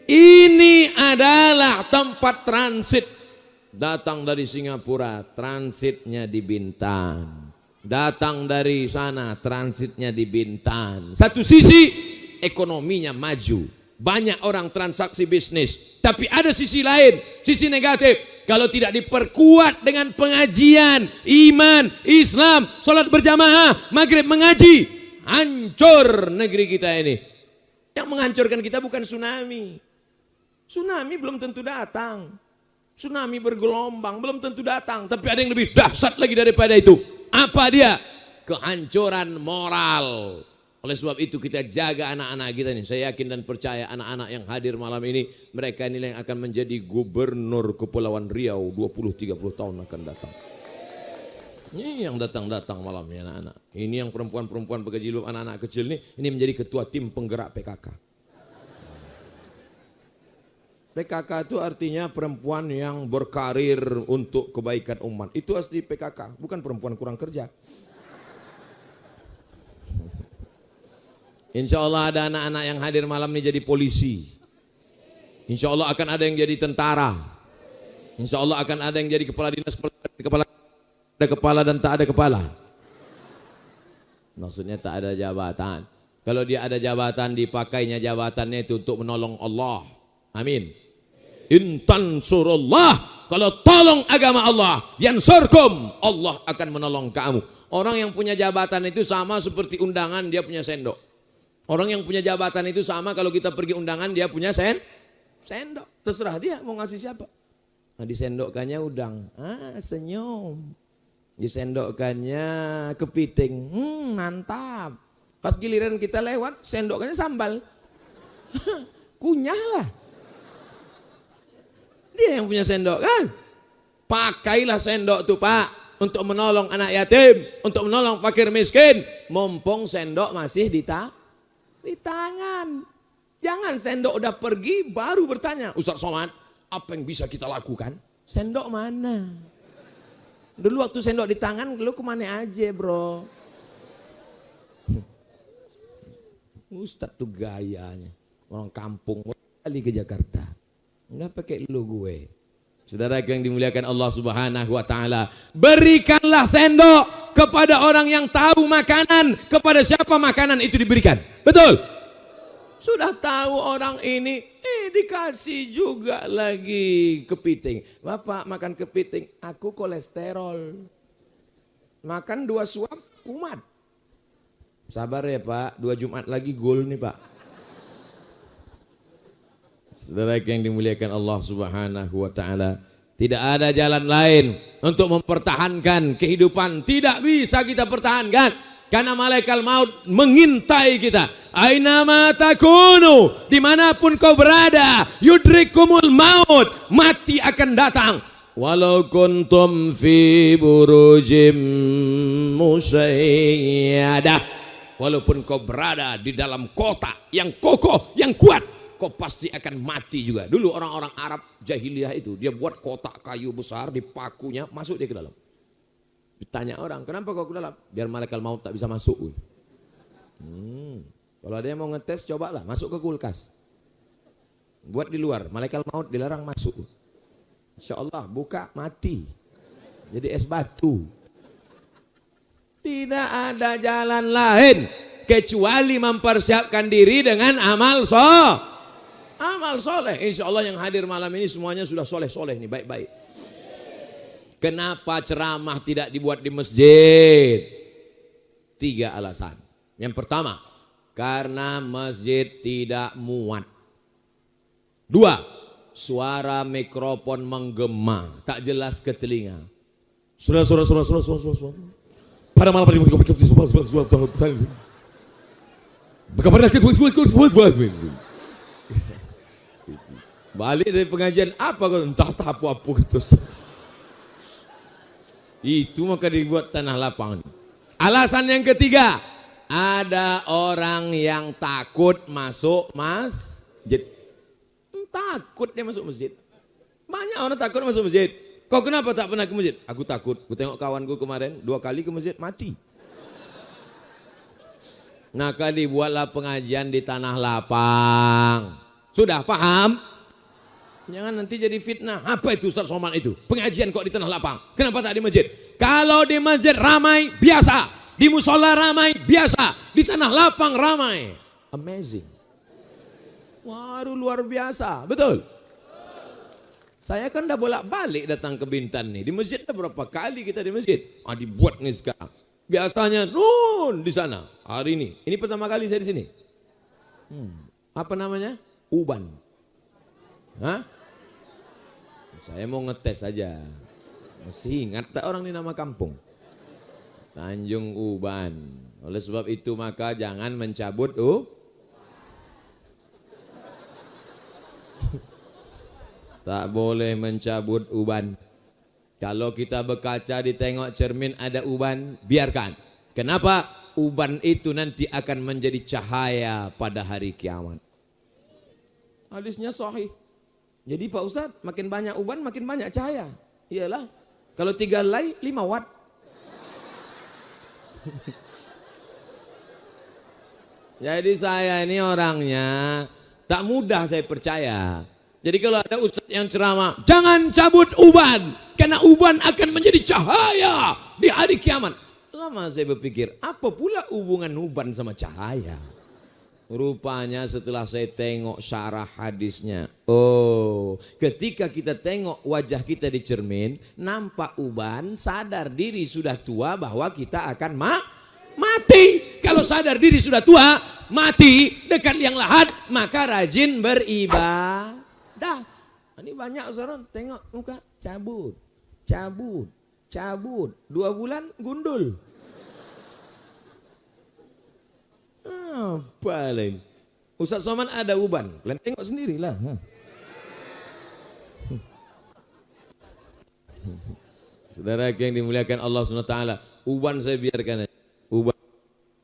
Speaker 1: Ini adalah tempat transit. Datang dari Singapura, transitnya di Bintan. Datang dari sana, transitnya di Bintan. Satu sisi ekonominya maju, banyak orang transaksi bisnis. Tapi ada sisi lain, sisi negatif. Kalau tidak diperkuat dengan pengajian, iman, Islam, sholat berjamaah, maghrib mengaji, hancur negeri kita ini. Yang menghancurkan kita bukan tsunami. Tsunami belum tentu datang. Tsunami bergelombang belum tentu datang. Tapi ada yang lebih dahsyat lagi daripada itu. Apa dia? Kehancuran moral. Oleh sebab itu kita jaga anak-anak kita ini. Saya yakin dan percaya anak-anak yang hadir malam ini, mereka ini yang akan menjadi gubernur Kepulauan Riau 20-30 tahun akan datang. Ini yang datang-datang malam ini anak-anak. Ini yang perempuan-perempuan pakai jilbab, anak-anak kecil ini menjadi ketua tim penggerak PKK. PKK itu artinya perempuan yang berkarir untuk kebaikan umat. Itu asli PKK, bukan perempuan kurang kerja. Insya Allah ada anak-anak yang hadir malam ini jadi polisi. Insya Allah akan ada yang jadi tentara. Insya Allah akan ada yang jadi kepala dinas, ada kepala dan tak ada kepala. Maksudnya tak ada jabatan. Kalau dia ada jabatan, dipakainya jabatannya itu untuk menolong Allah. Amin. Intan surullah, kalau tolong agama Allah, yansurkum, Allah akan menolong kamu. Orang yang punya jabatan itu sama seperti undangan, dia punya sendok. Orang yang punya jabatan itu sama, kalau kita pergi undangan dia punya sendok. Terserah dia mau ngasih siapa. Nah, disendokkannya udang, senyum. Disendokkannya kepiting, mantap. Pas giliran kita lewat, sendokkannya sambal. Kunyah lah. Dia yang punya sendok kan. Pakailah sendok tuh Pak, untuk menolong anak yatim, untuk menolong fakir miskin. Mumpung sendok masih di tangan. Jangan sendok udah pergi baru bertanya, Ustaz Somad, apa yang bisa kita lakukan? Sendok mana? Dulu waktu sendok di tangan, lu kemana aja bro? Ustaz tuh gayanya, orang kampung kali ke Jakarta, nggak pakai lu gue. Saudara yang dimuliakan Allah Subhanahu wa taala, berikanlah sendok kepada orang yang tahu makanan, kepada siapa makanan itu diberikan. Betul? Sudah tahu orang ini, dikasih juga lagi kepiting. Bapak makan kepiting, aku kolesterol. Makan 2 suap, kumat. Sabar ya Pak, 2 Jumat lagi gol nih Pak. Saudara yang dimuliakan Allah Subhanahu wa taala, tidak ada jalan lain untuk mempertahankan kehidupan. Tidak bisa kita pertahankan karena malaikat maut mengintai kita. Aina ma takunu, dimanapun kau berada, yudrikumul maut, mati akan datang. Walau kuntum fi burujim musayyadah, walaupun kau berada di dalam kota yang kokoh, yang kuat, kau pasti akan mati juga. Dulu orang-orang Arab jahiliyah itu, dia buat kotak kayu besar, di pakunya masuk dia ke dalam. Ditanya orang, kenapa kau ke dalam? Biar malaikat maut tak bisa masuk. Kalau ada yang mau ngetes, cobalah masuk ke kulkas. Buat di luar, malaikat maut dilarang masuk. Insya Allah buka mati, jadi es batu. Tidak ada jalan lain kecuali mempersiapkan diri dengan amal soleh. Insya Allah yang hadir malam ini semuanya sudah soleh-soleh nih, baik-baik. Kenapa ceramah tidak dibuat di masjid? 3 alasan. Yang pertama, karena masjid tidak muat. 2, suara mikrofon menggema, tak jelas ke telinga. Suara. Pada malam hari balik dari pengajian apa kau entah apa gitu. Itu maka dibuat tanah lapang. Alasan yang ketiga, ada orang yang takut masuk masjid. Takut dia masuk masjid. Banyak orang takut masuk masjid. Kau kenapa tak pernah ke masjid? Aku takut. Aku tengok kawanku kemarin 2 kali ke masjid mati. Maka dibuatlah pengajian di tanah lapang. Sudah paham? Jangan nanti jadi fitnah. Apa itu Ustaz Somad itu? Pengajian kok di tanah lapang? Kenapa tak di masjid? Kalau di masjid ramai, biasa. Di musola ramai, biasa. Di tanah lapang ramai. Amazing. Waduh, luar biasa. Betul? Saya kan udah bolak-balik datang ke Bintan nih. Di masjid ada berapa kali kita di masjid. Dibuat nih sekarang. Biasanya di sana. Hari ini pertama kali saya di sini. Apa namanya? Uban. Hah? Saya mau ngetes aja. Masih ingat tak orang ini nama kampung? Tanjung Uban. Oleh sebab itu maka jangan mencabut tak boleh mencabut uban. Kalau kita berkaca ditengok cermin ada uban, biarkan. Kenapa? Uban itu nanti akan menjadi cahaya pada hari kiamat. Hadisnya sahih. Jadi Pak Ustadz, makin banyak uban makin banyak cahaya. Iyalah. Kalau 3 helai 5 watt. Jadi saya ini orangnya tak mudah saya percaya. Jadi kalau ada ustaz yang ceramah, jangan cabut uban, karena uban akan menjadi cahaya di hari kiamat. Lama saya berpikir, apa pula hubungan uban sama cahaya? Rupanya setelah saya tengok syarah hadisnya, ketika kita tengok wajah kita di cermin, nampak uban, sadar diri sudah tua bahwa kita akan mati. Kalau sadar diri sudah tua, mati, dekat liang lahat, maka rajin beribadah. Ini banyak orang tengok muka, cabut. 2 bulan gundul. Apa lain? Ustaz Somad ada uban, kalian tengok sendirilah. Saudara yang dimuliakan Allah SWT, uban saya biarkan aja. Uban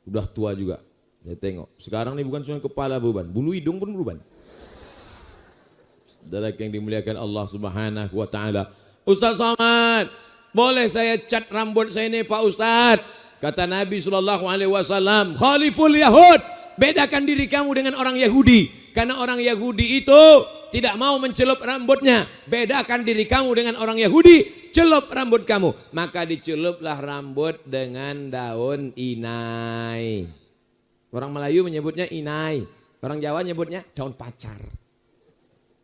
Speaker 1: udah tua juga. Saya tengok. Sekarang ini bukan cuma kepala beruban, bulu hidung pun beruban. Saudara yang dimuliakan Allah Subhanahu wa taala. Ustaz Somad, boleh saya cat rambut saya ini Pak Ustaz? Kata Nabi SAW, khaliful Yahud, bedakan diri kamu dengan orang Yahudi. Karena orang Yahudi itu tidak mau mencelup rambutnya. Bedakan diri kamu dengan orang Yahudi, celup rambut kamu. Maka diceluplah rambut dengan daun inai. Orang Melayu menyebutnya inai, orang Jawa menyebutnya daun pacar.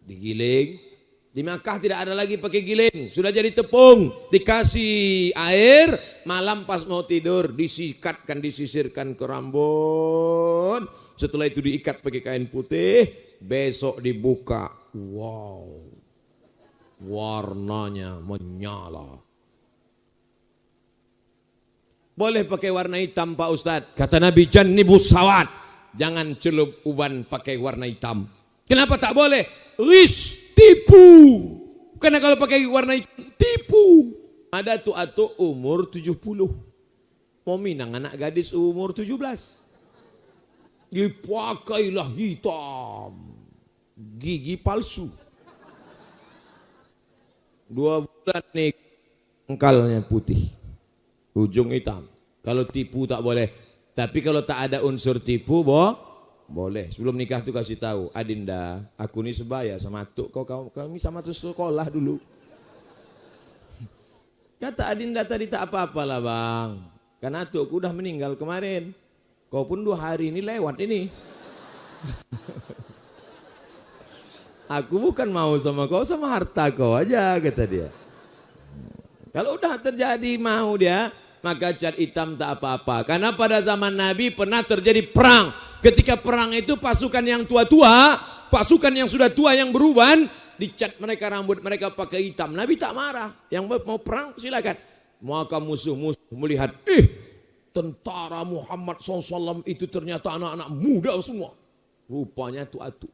Speaker 1: Digiling. Di Makkah tidak ada lagi pakai giling, sudah jadi tepung, dikasih air, malam pas mau tidur disikatkan, disisirkan ke rambut. Setelah itu diikat pakai kain putih, besok dibuka. Wow, warnanya menyala. Boleh pakai warna hitam Pak Ustadz. Kata Nabi, jannibus sawat, jangan celup uban pakai warna hitam. Kenapa tak boleh? Tipu. Karena kalau pakai warna hitam, tipu. Ada tuh umur 70. Mau minang anak gadis umur 17. Dipakailah hitam. Gigi palsu. 2 bulan nih engkalnya putih. Ujung hitam. Kalau tipu tak boleh. Tapi kalau tak ada unsur tipu, boleh. Sebelum nikah tuh kasih tahu, Adinda, aku ini sebaya sama atuk kami sama tuh sekolah dulu. Kata Adinda tadi tak apa-apa lah bang, karena atukku udah meninggal kemarin. Kau pun 2 hari ini lewat ini. Aku bukan mau sama kau, sama harta kau aja, kata dia. Kalau udah terjadi mau dia, maka cat hitam tak apa-apa. Karena pada zaman Nabi pernah terjadi perang. Ketika perang itu pasukan yang tua-tua, pasukan yang sudah tua yang beruban, dicat mereka rambut mereka pakai hitam. Nabi tak marah. Yang mau perang silakan. Maka musuh-musuh melihat, tentara Muhammad SAW itu ternyata anak-anak muda semua. Rupanya tua-tua.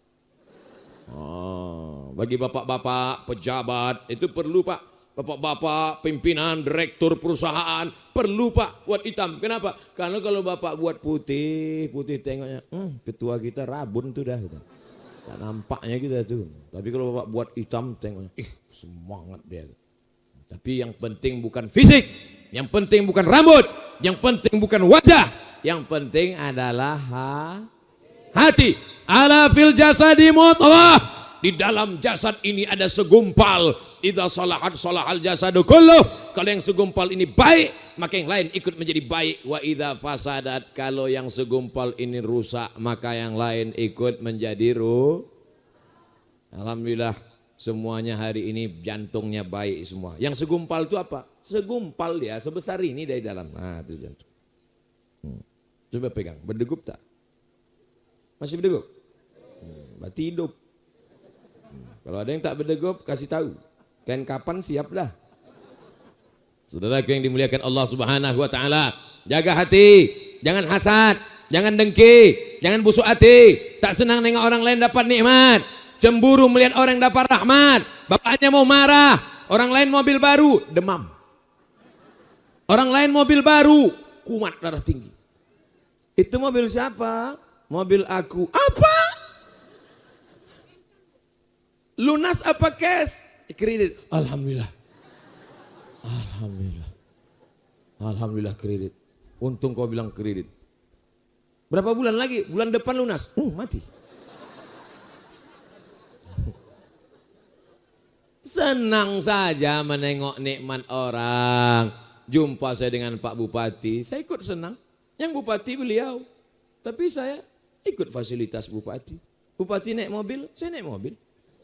Speaker 1: Bagi bapak-bapak pejabat itu perlu Pak. Bapak-bapak pimpinan direktur perusahaan perlu Pak buat hitam. Kenapa? Karena kalau bapak buat putih tengoknya, ketua kita rabun tuh dah. Gitu. Tak nampaknya kita tuh. Tapi kalau bapak buat hitam tengoknya, semangat dia. Tapi yang penting bukan fisik, yang penting bukan rambut, yang penting bukan wajah, yang penting adalah hati. Ala fil jasadi mudghah. Di dalam jasad ini ada segumpal. Idza salahat salahal jasadu kulluh. Kalau yang segumpal ini baik, maka yang lain ikut menjadi baik. Wa idza fasadat, kalau yang segumpal ini rusak, maka yang lain ikut menjadi Alhamdulillah semuanya hari ini jantungnya baik semua. Yang segumpal itu apa? Segumpal dia sebesar ini dari dalam. Nah, itu jantung. Coba pegang, berdegup tak? Masih berdegup? Berarti hidup. Kalau ada yang tak berdegup, kasih tahu. Kan kapan siap dah. Saudara yang dimuliakan Allah Subhanahu wa taala, jaga hati, jangan hasad, jangan dengki, jangan busuk hati, tak senang nengok orang lain dapat nikmat, cemburu melihat orang dapat rahmat, bapaknya mau marah, orang lain mobil baru, demam. Orang lain mobil baru, kumat darah tinggi. Itu mobil siapa? Mobil aku. Apa? Lunas apa cash? Kredit. Alhamdulillah. Alhamdulillah. Alhamdulillah kredit. Untung kau bilang kredit. Berapa bulan lagi? Bulan depan lunas. Mati. Senang saja menengok nikmat orang. Jumpa saya dengan Pak Bupati, saya ikut senang. Yang Bupati beliau. Tapi saya ikut fasilitas Bupati. Bupati naik mobil, saya naik mobil.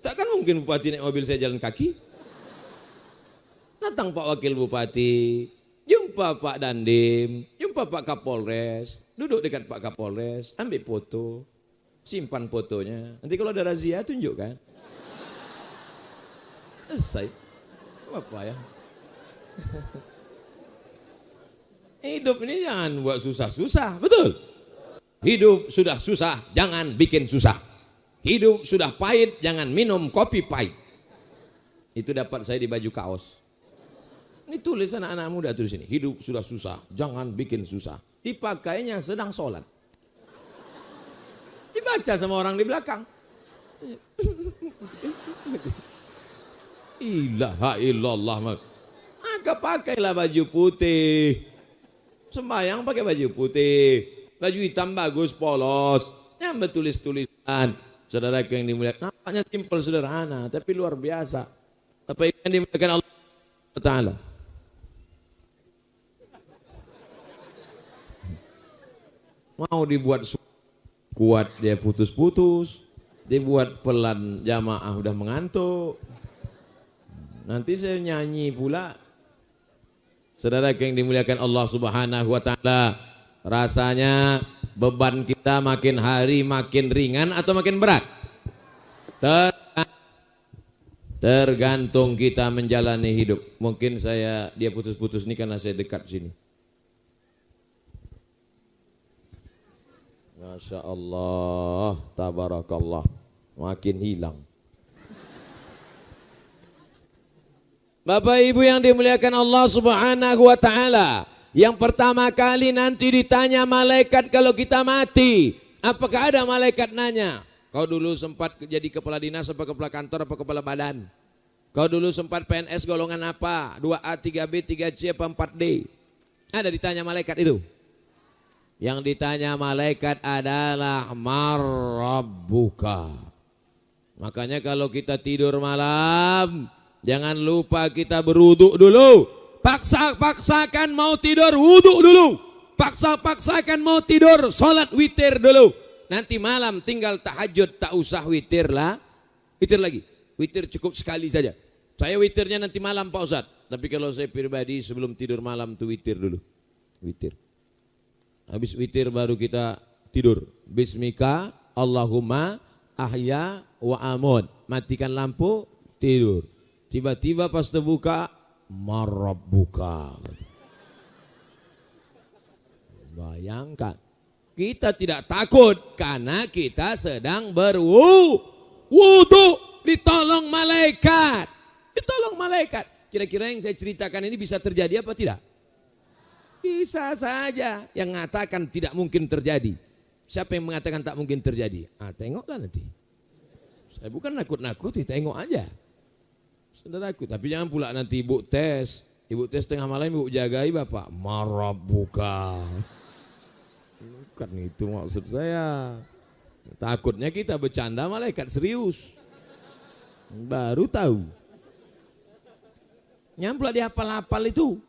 Speaker 1: Takkan mungkin Bupati naik mobil saya jalan kaki. Datang Pak Wakil Bupati, jumpa Pak Dandim, jumpa Pak Kapolres, duduk dekat Pak Kapolres, ambil foto, simpan fotonya. Nanti kalau ada razia tunjukkan. Selesai. Apa ya? Hidup ini jangan buat susah-susah, betul? Hidup sudah susah, jangan bikin susah. Hidup sudah pahit, jangan minum kopi pahit. Itu dapat saya di baju kaos. Ini tulis anak-anak muda tulis ini. Hidup sudah susah, jangan bikin susah. Dipakainya sedang sholat. Dibaca sama orang di belakang. Ilaha illallah. Maka pakailah baju putih. Sembahyang pakai baju putih. Baju hitam bagus, polos. Yang bertulis-tulisan. Saudara yang dimuliakan, nampaknya simpel sederhana, tapi luar biasa. Apa yang dimuliakan Allah Taala? Mau dibuat kuat dia putus-putus, dibuat pelan jamaah udah mengantuk. Nanti saya nyanyi pula. Saudara yang dimuliakan Allah Subhanahu wa taala, rasanya beban kita makin hari makin ringan atau makin berat? Tergantung kita menjalani hidup. Mungkin dia putus-putus ini karena saya dekat sini. Masya Allah, tabarakallah, makin hilang. Bapak Ibu yang dimuliakan Allah Subhanahu wa taala, yang pertama kali nanti ditanya malaikat kalau kita mati. Apakah ada malaikat nanya? Kau dulu sempat jadi kepala dinas apa kepala kantor apa kepala badan? Kau dulu sempat PNS golongan apa? 2A, 3B, 3C apa 4D? Ada ditanya malaikat itu. Yang ditanya malaikat adalah marrabbuka. Makanya kalau kita tidur malam, jangan lupa kita berwuduk dulu. Paksakan mau tidur, wuduk dulu. Paksakan mau tidur, sholat witir dulu. Nanti malam tinggal tahajud, tak usah witir lah. Witir lagi, witir cukup sekali saja. Saya witirnya nanti malam Pak Ustadz. Tapi kalau saya pribadi sebelum tidur malam tuh witir dulu. Witir. Habis witir baru kita tidur. Bismika Allahumma ahya wa amut. Matikan lampu, tidur. Tiba-tiba pas terbuka, marrabbuka. Bayangkan, kita tidak takut karena kita sedang berwudu, ditolong malaikat. Ditolong malaikat. Kira-kira yang saya ceritakan ini bisa terjadi apa tidak? Bisa saja. Yang mengatakan tidak mungkin terjadi. Siapa yang mengatakan tak mungkin terjadi? Tengoklah nanti. Saya bukan nakut-nakuti, tengok aja. Saudaraku, tapi jangan pula nanti ibu tes tengah malam ibu jagai bapak. Marabuka. Bukan itu maksud saya. Takutnya kita bercanda malaikat serius. Baru tahu. Nyampe dihafal-hafal itu.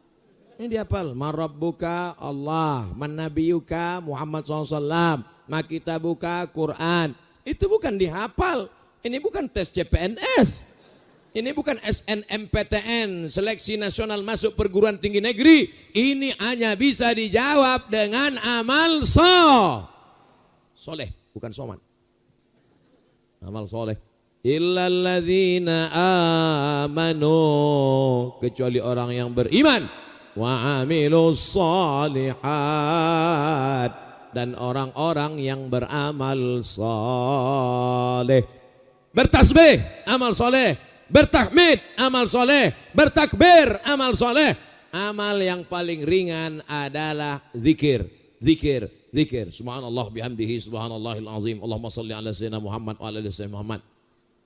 Speaker 1: Ini dihafal. Marabbuka Allah, manabiyuka Muhammad SAW, makitabuka Quran. Itu bukan dihafal. Ini bukan tes CPNS. Ini bukan SNMPTN, seleksi nasional masuk perguruan tinggi negeri. Ini hanya bisa dijawab dengan amal soleh, bukan soman. Amal soleh. Illalladzina amanu, kecuali orang yang beriman, wa amilus solihat, dan orang-orang yang beramal soleh. Bertasbih, amal soleh. Bertahmid, amal soleh. Bertakbir, amal soleh. Amal yang paling ringan adalah zikir. Subhanallah bihamdihi, subhanallahil azim. Allahumma salli ala sayyidina Muhammad wa ala ali sayyidina Muhammad.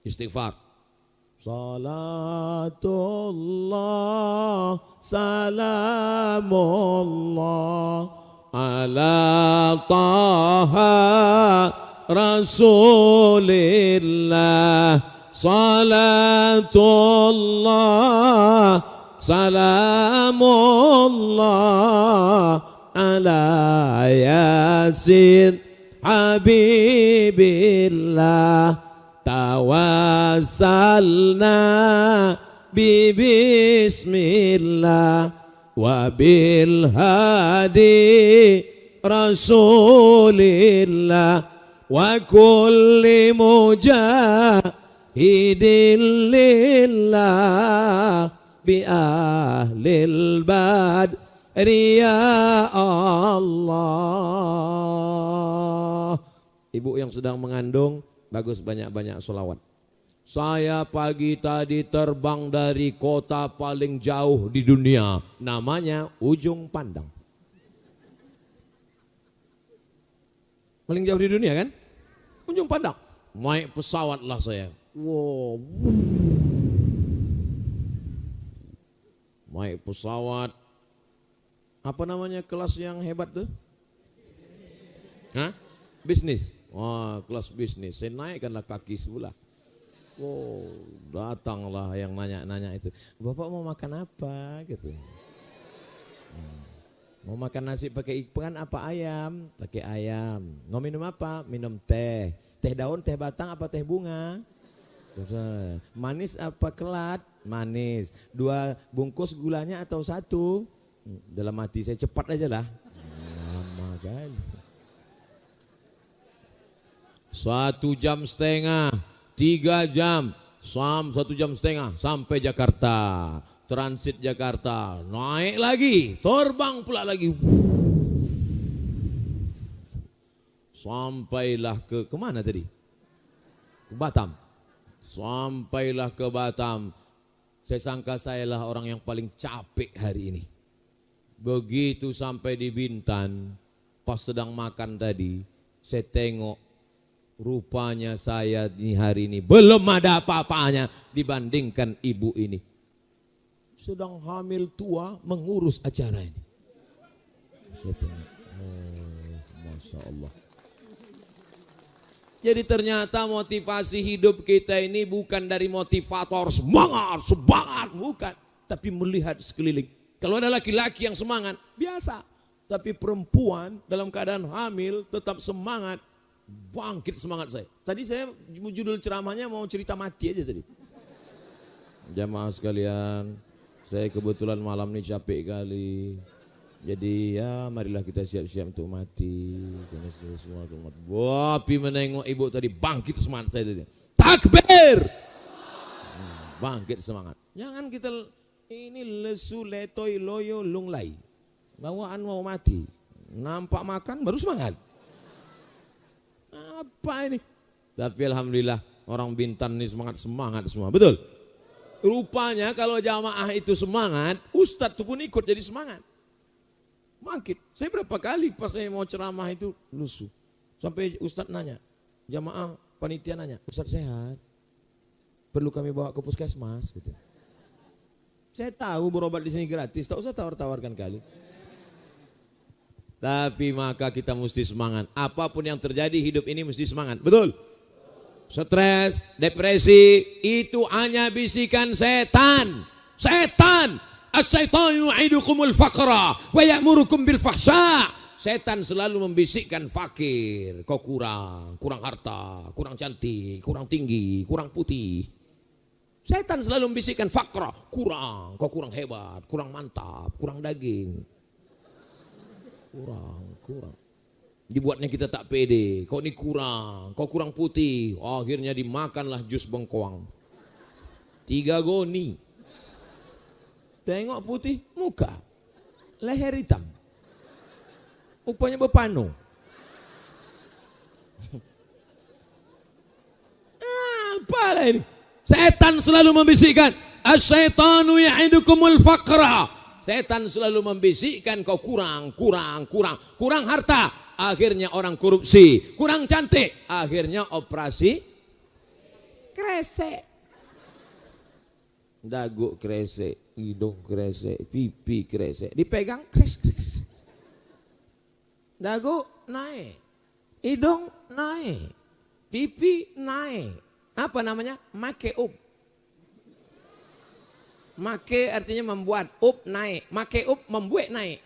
Speaker 1: Istighfar. Salatullah, salamullah ala taha rasulillah. Salatullah, salamullah ala yasin habibillah. Tawassalna bismillah wa bil hadi rasulillah wa kulli mujahidin lillah bi ahlil badri ya Allah. Ibu yang sedang mengandung, bagus banyak-banyak sholawat. Saya pagi tadi terbang dari kota paling jauh di dunia, namanya Ujung Pandang. Paling jauh di dunia kan? Ujung Pandang. Naik pesawat lah saya. Wow. Naik pesawat. Apa namanya kelas yang hebat tuh? Hah? Bisnis. Wah, kelas bisnis. Saya naikkanlah kaki sebelah. Oh, datanglah yang nanya-nanya itu. Bapak mau makan apa? Gitu. Mau makan nasi pakai ikan apa ayam? Pakai ayam. Mau minum apa? Minum teh. Teh daun, teh batang apa teh bunga? Manis apa kelat? Manis. 2 bungkus gulanya atau 1? Dalam hati saya cepat aja lah. Lama kali. 1,5 jam, 3 jam, 1,5 jam sampai Jakarta. Transit Jakarta, naik lagi, terbang pula lagi. Sampailah ke kemana tadi? Ke Batam. Sampailah ke Batam. Saya sangka saya lah orang yang paling capek hari ini. Begitu sampai di Bintan, pas sedang makan tadi, saya tengok rupanya saya di hari ini belum ada apa-apanya dibandingkan ibu ini. Sedang hamil tua mengurus acara ini. Saya tengok, Masya Allah. Jadi ternyata motivasi hidup kita ini bukan dari motivator semangat, bukan. Tapi melihat sekeliling. Kalau ada laki-laki yang semangat, biasa. Tapi perempuan dalam keadaan hamil tetap semangat. Bangkit semangat saya. Tadi saya judul ceramahnya mau cerita mati aja tadi. Jamaah sekalian, saya kebetulan malam ini capek kali. Jadi ya marilah kita siap-siap untuk mati. Wah, tapi menengok ibu tadi bangkit semangat saya tadi. Takbir. Bangkit semangat. Jangan kita ini lesu letoy loyo lunglai. Bawaan mau mati. Nampak makan baru semangat. Apa ini? Tapi alhamdulillah orang Bintan ini semangat semua, betul? Rupanya kalau jamaah itu semangat, ustadz itu pun ikut jadi semangat. Bangkit. Saya berapa kali pas saya mau ceramah itu lusuh. Sampai ustadz nanya, jamaah panitia nanya, ustadz sehat? Perlu kami bawa ke puskesmas? Gitu. Saya tahu berobat di sini gratis, tak usah tawar-tawarkan kali. Tapi maka kita mesti semangat. Apapun yang terjadi hidup ini mesti semangat. Betul? Stres, depresi itu hanya bisikan setan. Setan. As-syaitanu ya'idukumul faqra wa ya'murukum bil fahsya. Setan selalu membisikkan fakir, kau kurang harta, kurang cantik, kurang tinggi, kurang putih. Setan selalu membisikkan faqra, kau kurang hebat, kurang mantap, kurang daging. Kurang. Dibuatnya kita tak pede. Kau ini kurang, kau kurang putih. Akhirnya dimakanlah jus bengkoang. 3 goni. Tengok putih, muka. Leher hitam. Rupanya berpanu. Apalah ini? Setan selalu membisikkan. As-syaitanu ya'idukumul faqra. Setan selalu membisikkan kau kurang harta, akhirnya orang korupsi, kurang cantik, akhirnya operasi kresek. Dagu kresek, hidung kresek, pipi kresek, dipegang kres. Dagu naik, hidung naik, pipi naik. Apa namanya? Makeup. Make artinya membuat, up naik, make up membuat naik.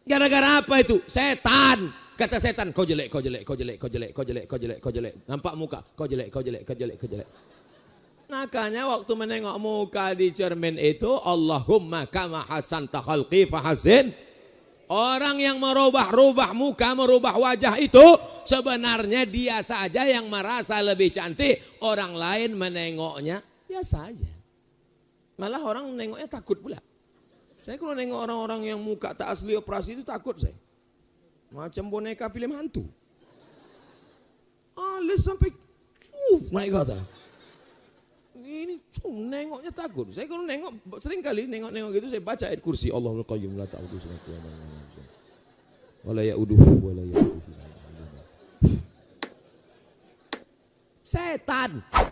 Speaker 1: Gara-gara apa itu? Setan. Kata setan, kau jelek. Nampak muka, kau jelek. Makanya waktu menengok muka di cermin itu, Allahumma kama hasanta khalqi fahasin. Orang yang merubah muka, merubah wajah itu sebenarnya dia saja yang merasa lebih cantik. Orang lain menengoknya biasa aja. Malah orang menengoknya takut pula. Saya kalau nengok orang-orang yang muka tak asli operasi itu takut saya. Macam boneka film hantu. Alis sampai naik ke atas. Ini nengoknya takut. Saya kalau nengok sering kali nengok gitu saya baca ayat kursi Allahul Qayyum la ta'udhu sunatu wala ya'uduhu wala ya'uduhu.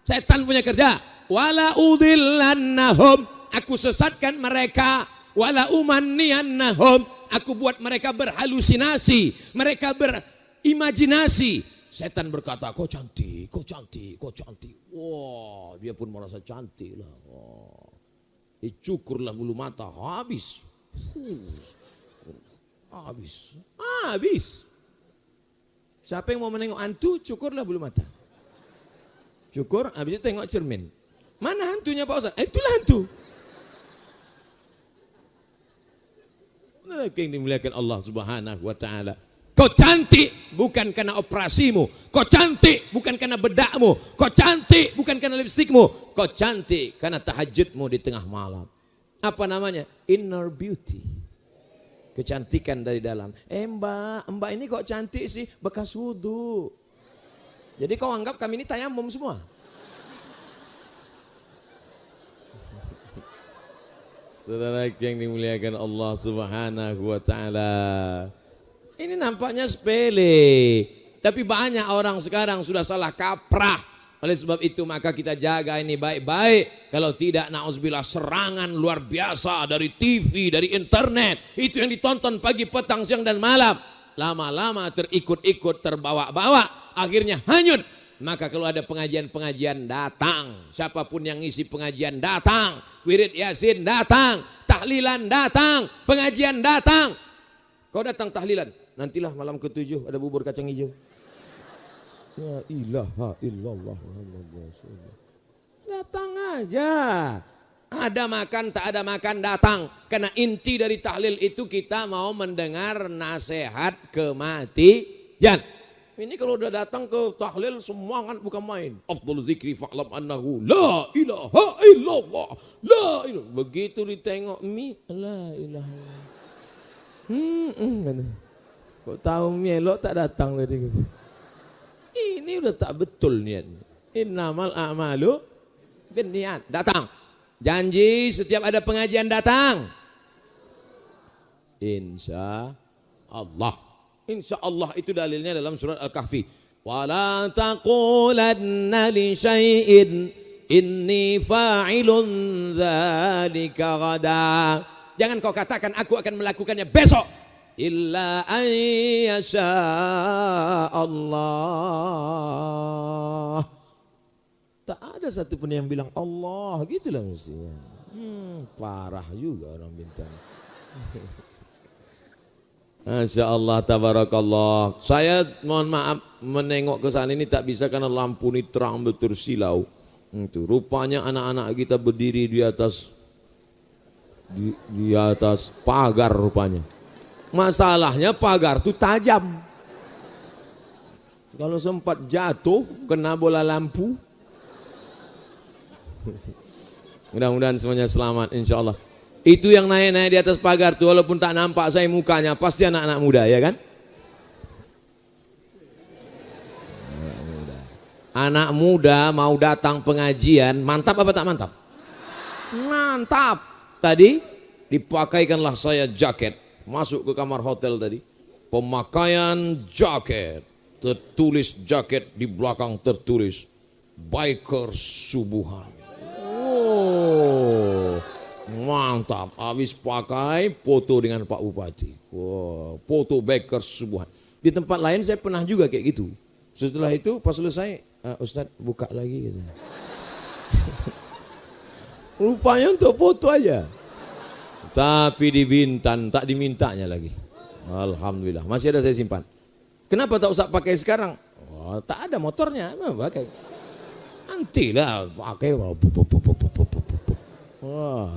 Speaker 1: Setan punya kerja. Wala udhillannahum, aku sesatkan mereka. Wala umanniyannahum, aku buat mereka berhalusinasi, mereka berimajinasi. Setan berkata, kau cantik. Wah, dia pun merasa cantik lah. Dicukurlah bulu mata, habis. Siapa yang mau menengok hantu, cukurlah bulu mata. Cukur, habis itu tengok cermin. Mana hantunya Pak Ustaz? Itulah hantu. Yang dimuliakan Allah Subhanahu wa ta'ala. Kau cantik bukan karena operasimu. Kau cantik bukan karena bedakmu. Kau cantik bukan karena lipstikmu. Kau cantik karena tahajudmu di tengah malam. Apa namanya? Inner beauty. Kecantikan dari dalam. Mbak ini kok cantik sih? Bekas wudu. Jadi kau anggap kami ini tayamum semua. Saudara yang dimuliakan Allah Subhanahu wa ta'ala. Ini nampaknya sepele, tapi banyak orang sekarang sudah salah kaprah. Oleh sebab itu maka kita jaga ini baik-baik. Kalau tidak, na'udzubillah, serangan luar biasa dari TV, dari internet. Itu yang ditonton pagi, petang, siang dan malam. Lama-lama terikut-ikut, terbawa-bawa, akhirnya hanyut. Maka kalau ada pengajian-pengajian datang, siapapun yang ngisi pengajian datang, wirid yasin datang, tahlilan datang, pengajian datang. Kau datang tahlilan, nantilah malam ke-7 ada bubur kacang hijau. La ilaha illallah Muhammadur Rasulullah. Datang aja. Ada makan, tak ada makan, datang. Karena inti dari tahlil itu kita mau mendengar nasihat kematian. Ini kalau udah datang ke tahlil semua kan bukan main. Afdhalu dzikri fa'lam annahu la ilaha illallah. La ilaha. Begitu ditengok la ilaha. Kok tahu melok tak datang tadi. Ini udah tak betul niat. Innamal a'malu binniat. Datang. Janji setiap ada pengajian datang. Insya Allah. Insya Allah itu dalilnya dalam surat Al-Kahfi. Wala taqulanna li syai'in inni fa'ilun dzalika ghadan. Jangan kau katakan aku akan melakukannya besok. Illa ayyasha Allah. Tak ada satupun yang bilang Allah, gitulah mestinya. Parah juga orang Bintan. Masya Allah, tabarakallah. Saya mohon maaf menengok ke sana ini tak bisa karena lampu ini terang betul silau. Itu rupanya anak-anak kita berdiri di atas pagar rupanya. Masalahnya pagar itu tajam. Kalau sempat jatuh kena bola lampu. Mudah-mudahan semuanya selamat insya Allah. Itu yang naik-naik di atas pagar tuh walaupun tak nampak saya mukanya pasti anak-anak muda ya kan? Anak muda mau datang pengajian mantap apa tak mantap? Mantap. Tadi dipakaikanlah saya jaket masuk ke kamar hotel tadi. Pemakaian jaket tertulis jaket di belakang tertulis Bikers Subuhan. Oh, mantap. Habis pakai foto dengan Pak Bupati. Wow, foto Bikers Subuhan. Di tempat lain saya pernah juga kayak gitu. Setelah itu pas selesai, Ustadz buka lagi gitu. Rupanya untuk foto aja. Tapi di Bintan tak dimintanya lagi. Alhamdulillah masih ada saya simpan. Kenapa tak usah pakai sekarang? Oh, tak ada motornya, pakai. Nantilah pakai. Wah,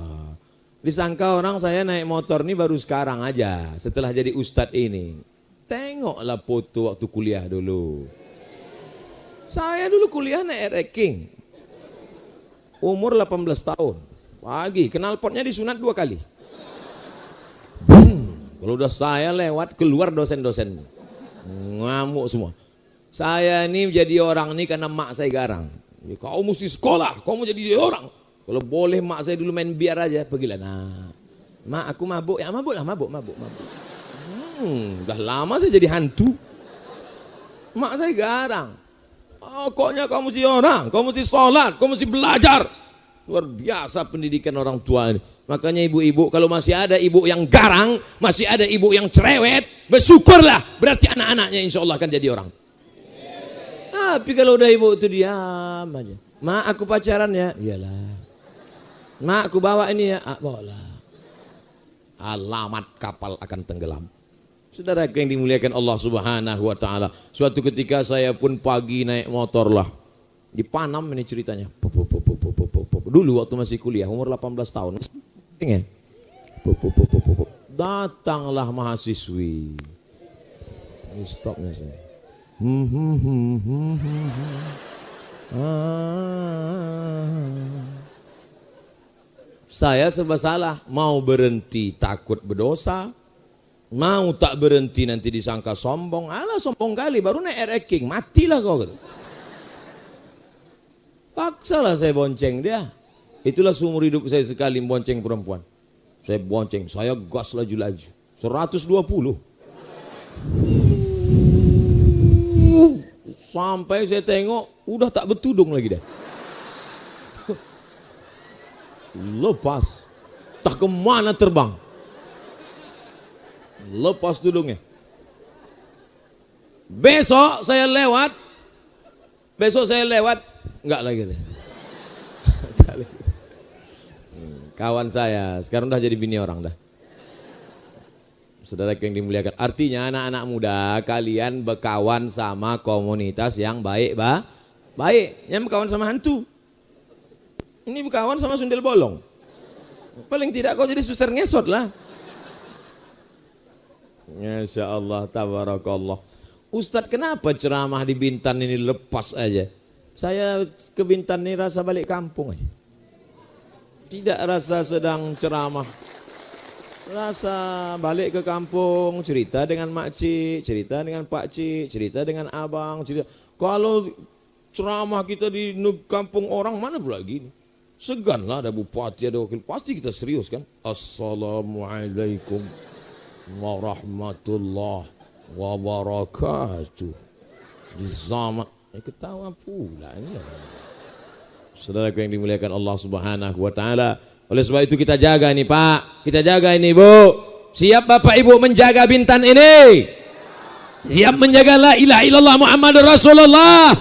Speaker 1: disangka orang saya naik motor ini baru sekarang aja setelah jadi ustadz ini. Tengoklah foto waktu kuliah dulu. Saya dulu kuliah naik King. Umur 18 tahun. Pagi, knalpotnya disunat 2 kali. Boom. Kalau udah saya lewat keluar dosen-dosen. Ngamuk semua. Saya ini jadi orang ini karena mak saya garang. Kau mesti sekolah, kau mau jadi orang. Kalau boleh mak saya dulu main biar aja, pergilah. Nah, mak aku mabuk, ya mabuk lah, mabuk. Udah lama saya jadi hantu. Mak saya garang. Pokoknya kau mesti orang, kau mesti sholat, kau mesti belajar. Luar biasa pendidikan orang tua ini. Makanya ibu-ibu kalau masih ada ibu yang garang, masih ada ibu yang cerewet, bersyukurlah. Berarti anak-anaknya insya Allah akan jadi orang. Tapi kalau udah ibu itu diam aja. Mak aku pacaran ya, iyalah. Mak aku bawa ini ya, bawalah. Alamat kapal akan tenggelam. Saudara yang dimuliakan Allah Subhanahu wa taala. Suatu ketika saya pun pagi naik motor lah. Di Panam ini ceritanya. Dulu waktu masih kuliah umur 18 tahun. Datanglah mahasiswi. Stopnya saya. Saya serba salah, mau berhenti takut berdosa, mau tak berhenti nanti disangka sombong. Alah sombong kali baru naik King, matilah kau. Paksalah saya bonceng dia. Itulah seumur hidup saya sekali bonceng perempuan. Saya bonceng, saya gas laju-laju 120. Sampai saya tengok udah tak bertudung lagi dah. Lepas, tak kemana terbang. Lepas tudungnya. Besok saya lewat, enggak lagi. Kawan saya sekarang udah jadi bini orang dah. Saudara yang dimuliakan, artinya anak-anak muda kalian berkawan sama komunitas yang baik, baik. Yang berkawan sama hantu. Ini berkawan sama sundel bolong. Paling tidak kau jadi suster ngesot lah. Masya Allah, tabarakallah. Ustadz kenapa ceramah di Bintan ini lepas aja? Saya ke Bintan ini rasa balik kampung aja. Tidak rasa sedang ceramah. Rasa balik ke kampung, cerita dengan makcik, cerita dengan pakcik, cerita dengan abang, cerita. Kalau ceramah kita di kampung orang mana pula gini? Seganlah ada bupati, ada wakil, pasti kita serius kan? Assalamualaikum warahmatullahi wabarakatuh. Di zaman ketawa pula ini. Saudaraku yang dimuliakan Allah Subhanahu wa taala. Oleh sebab itu kita jaga ini Pak, kita jaga ini Bu. Siap Bapak Ibu menjaga Bintan ini? Siap menjaga la ilaha illallah Muhammadur Rasulullah?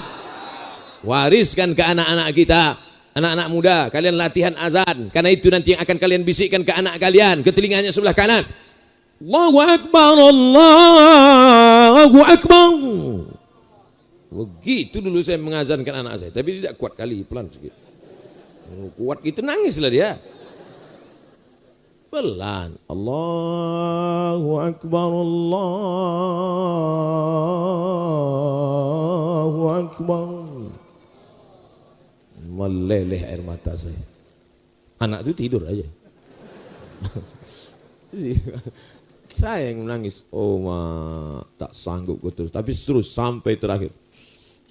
Speaker 1: Wariskan ke anak-anak kita, anak-anak muda, kalian latihan azan. Karena itu nanti yang akan kalian bisikkan ke anak kalian, ke telinganya sebelah kanan. Allahu Akbar, Allahu Akbar. Begitu dulu saya mengazankan anak saya, tapi tidak kuat kali, pelan sedikit. Kuat gitu nangislah dia. Pelan. Allahu Akbar, Allahu Akbar. Meleleh air mata saya. Anak itu tidur aja. Saya yang menangis. Oh tak sanggup gue terus. Tapi terus sampai terakhir.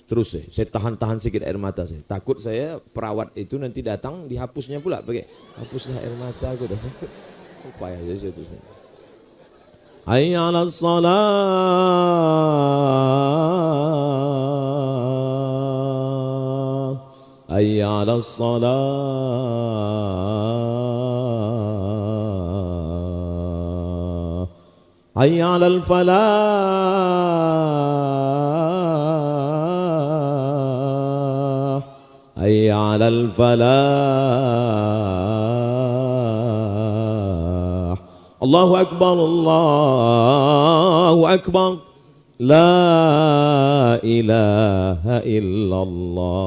Speaker 1: Terus saya tahan-tahan sedikit air mata saya. Takut saya perawat itu nanti datang dihapusnya pula pakai hapuslah air mata aku dah. Upaya aja saya terus. Hayya 'alas shalah. Hayya 'alas shalah. Hayya 'alal falah. Hayya 'alal falah. Allahu Akbar, Allahu Akbar. La ilaha illallah.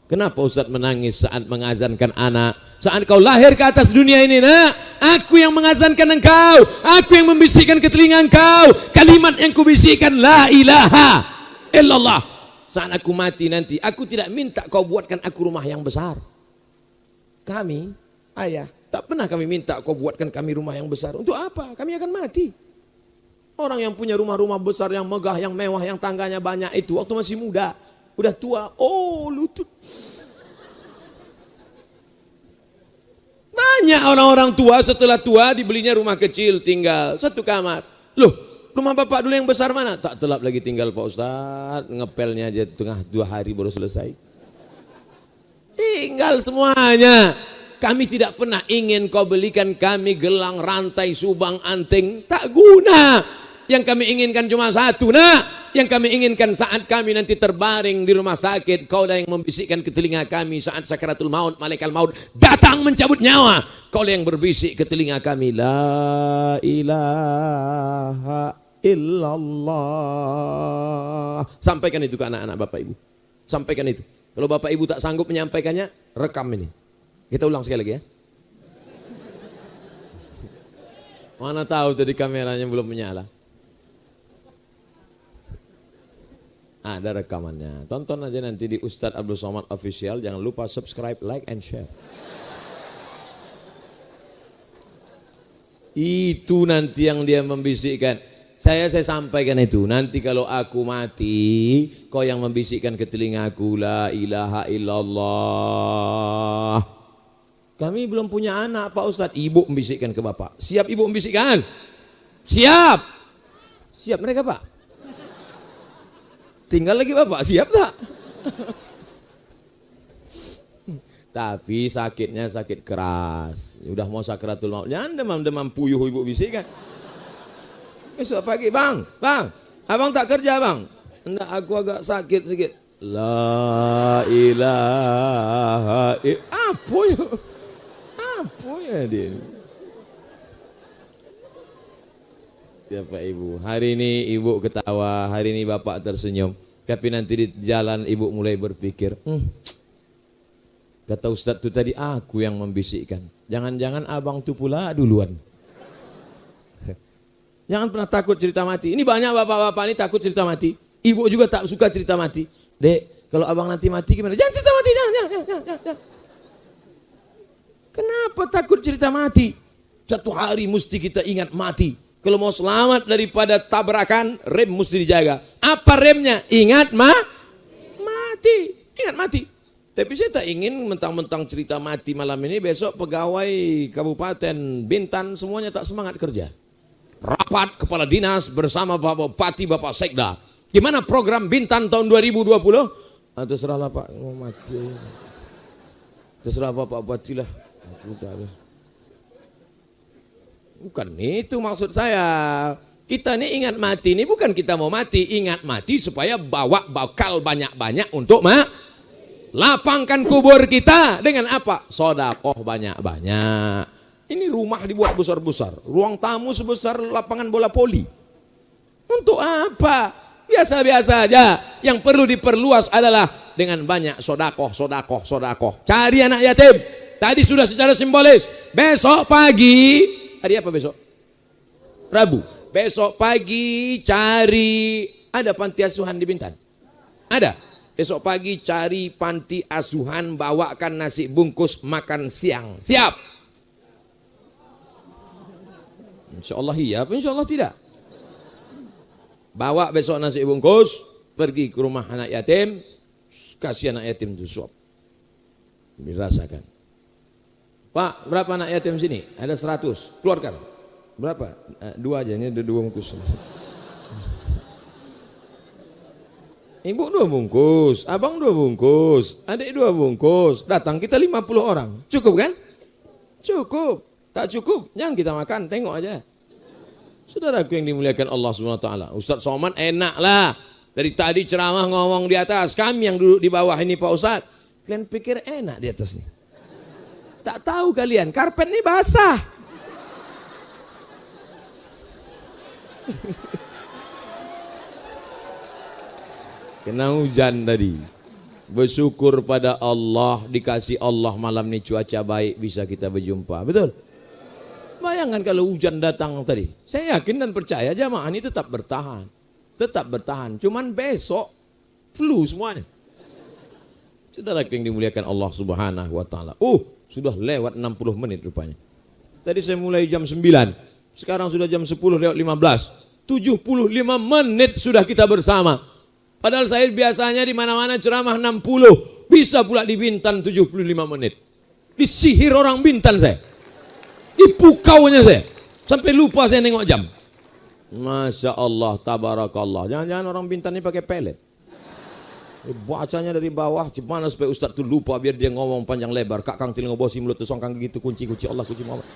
Speaker 1: Kenapa Ustaz menangis saat mengazankan anak? Saat kau lahir ke atas dunia ini, nak, aku yang mengazankan engkau, aku yang membisikkan ke telinga engkau kalimat yang kubisikkan, la ilaha illallah. Saat aku mati nanti, aku tidak minta kau buatkan aku rumah yang besar. Kami, ayah, tak pernah kami minta kau buatkan kami rumah yang besar. Untuk apa? Kami akan mati. Orang yang punya rumah-rumah besar, yang megah, yang mewah, yang tangganya banyak itu waktu masih muda. Udah tua, oh lutut. Banyak orang-orang tua setelah tua dibelinya rumah kecil tinggal satu kamar. Loh, rumah bapak dulu yang besar mana? Tak telap lagi tinggal Pak Ustadz, ngepelnya aja tengah 2 hari baru selesai. Tinggal semuanya. Kami tidak pernah ingin kau belikan kami gelang, rantai, subang, anting. Tak guna. Yang kami inginkan cuma satu, nak. Yang kami inginkan saat kami nanti terbaring di rumah sakit, kau lah yang membisikkan ke telinga kami saat sakaratul maut, malaikat maut datang mencabut nyawa. Kau lah yang berbisik ke telinga kami, la ilaha illallah. Sampaikan itu ke anak-anak Bapak Ibu. Sampaikan itu. Kalau Bapak Ibu tak sanggup menyampaikannya, rekam ini. Kita ulang sekali lagi ya. Mana tahu tadi kameranya belum menyala. Ada rekamannya. Tonton aja nanti di Ustadz Abdul Somad Official. Jangan lupa subscribe, like, and share. Itu nanti yang dia membisikkan. Saya sampaikan itu. Nanti kalau aku mati, kau yang membisikkan ke telingaku, la ilaha illallah. Kami belum punya anak Pak Ustadz. Ibu membisikkan ke bapak. Siap ibu membisikkan? Siap. Siap mereka Pak. Tinggal lagi bapak, siap tak? Tapi sakitnya sakit keras. Udah mau sakaratul maut. Jangan demam-demam puyuh ibu bisikkan. Besok pagi, bang, abang tak kerja bang. Enggak, aku agak sakit sedikit. La ilaha illallah. Apa ya dia? Ya Pak Ibu, hari ini ibu ketawa, hari ini bapak tersenyum. Tapi nanti di jalan ibu mulai berpikir, kata Ustadz itu tadi aku yang membisikkan. Jangan-jangan abang itu pula duluan. Jangan pernah takut cerita mati. Ini banyak bapak-bapak ini takut cerita mati. Ibu juga tak suka cerita mati. Dek, kalau abang nanti mati gimana? Jangan cerita mati, jangan. Kenapa takut cerita mati? Satu hari mesti kita ingat mati. Kalau mau selamat daripada tabrakan, rem mesti dijaga. Apa remnya? Ingat mati. Ingat mati. Tapi saya tak ingin mentang-mentang cerita mati malam ini, besok pegawai Kabupaten Bintan semuanya tak semangat kerja. Rapat kepala dinas bersama Bapak Bupati, Bapak Sekda. Gimana program Bintan tahun 2020? Terserahlah Pak, mau mati. Terserah Bapak buatilah. Bukan itu maksud saya. Kita ini ingat mati ini bukan kita mau mati, ingat mati supaya bawa bakal banyak-banyak untuk lapangkan kubur kita dengan apa? Sedekah banyak-banyak. Ini rumah dibuat besar-besar, ruang tamu sebesar lapangan bola voli. Untuk apa? Biasa-biasa aja. Yang perlu diperluas adalah dengan banyak sedekah. Cari anak yatim. Tadi sudah secara simbolis. Besok pagi, hari apa besok? Rabu. Besok pagi cari, ada panti asuhan di Bintan? Ada. Besok pagi cari panti asuhan, bawakan nasi bungkus makan siang. Siap? Insya Allah iya, insya Allah tidak. Bawa besok nasi bungkus, pergi ke rumah anak yatim, kasih anak yatim itu suap. Dirasakan. Pak, berapa anak yatim sini? Ada 100, keluarkan. Berapa? 2 aja, ini ada 2 bungkus. Ibu 2 bungkus, abang 2 bungkus, adik 2 bungkus. Datang kita 50 orang. Cukup kan? Cukup. Tak cukup, jangan kita makan, tengok aja. Saudaraku yang dimuliakan Allah Subhanahu wa taala. Ustaz Somad enak lah. Dari tadi ceramah ngomong di atas, kami yang duduk di bawah ini Pak Ustaz. Kalian pikir enak di atas nih? Tak tahu kalian, karpet ini basah. Kena hujan tadi. Bersyukur pada Allah, dikasih Allah malam ini cuaca baik, bisa kita berjumpa. Betul? Bayangkan kalau hujan datang tadi. Saya yakin dan percaya jamaah ini tetap bertahan. Tetap bertahan. Cuman besok flu semuanya. Saudara yang dimuliakan Allah Subhanahu wa taala. Sudah lewat 60 menit rupanya. Tadi saya mulai jam 9. Sekarang sudah jam 10 lewat 15. 75 menit sudah kita bersama. Padahal saya biasanya di mana-mana ceramah 60. Bisa pula di Bintan 75 menit. Disihir orang Bintan saya. Dipukaunya saya. Sampai lupa saya nengok jam. Masya Allah, tabarakallah. Jangan-jangan orang Bintan ini pakai pelet. Bacanya dari bawah, gimana supaya Ustaz itu lupa biar dia ngomong panjang lebar. Kak kang telinga bosi mulut tusong kang gitu kunci Allah kunci Muhammad.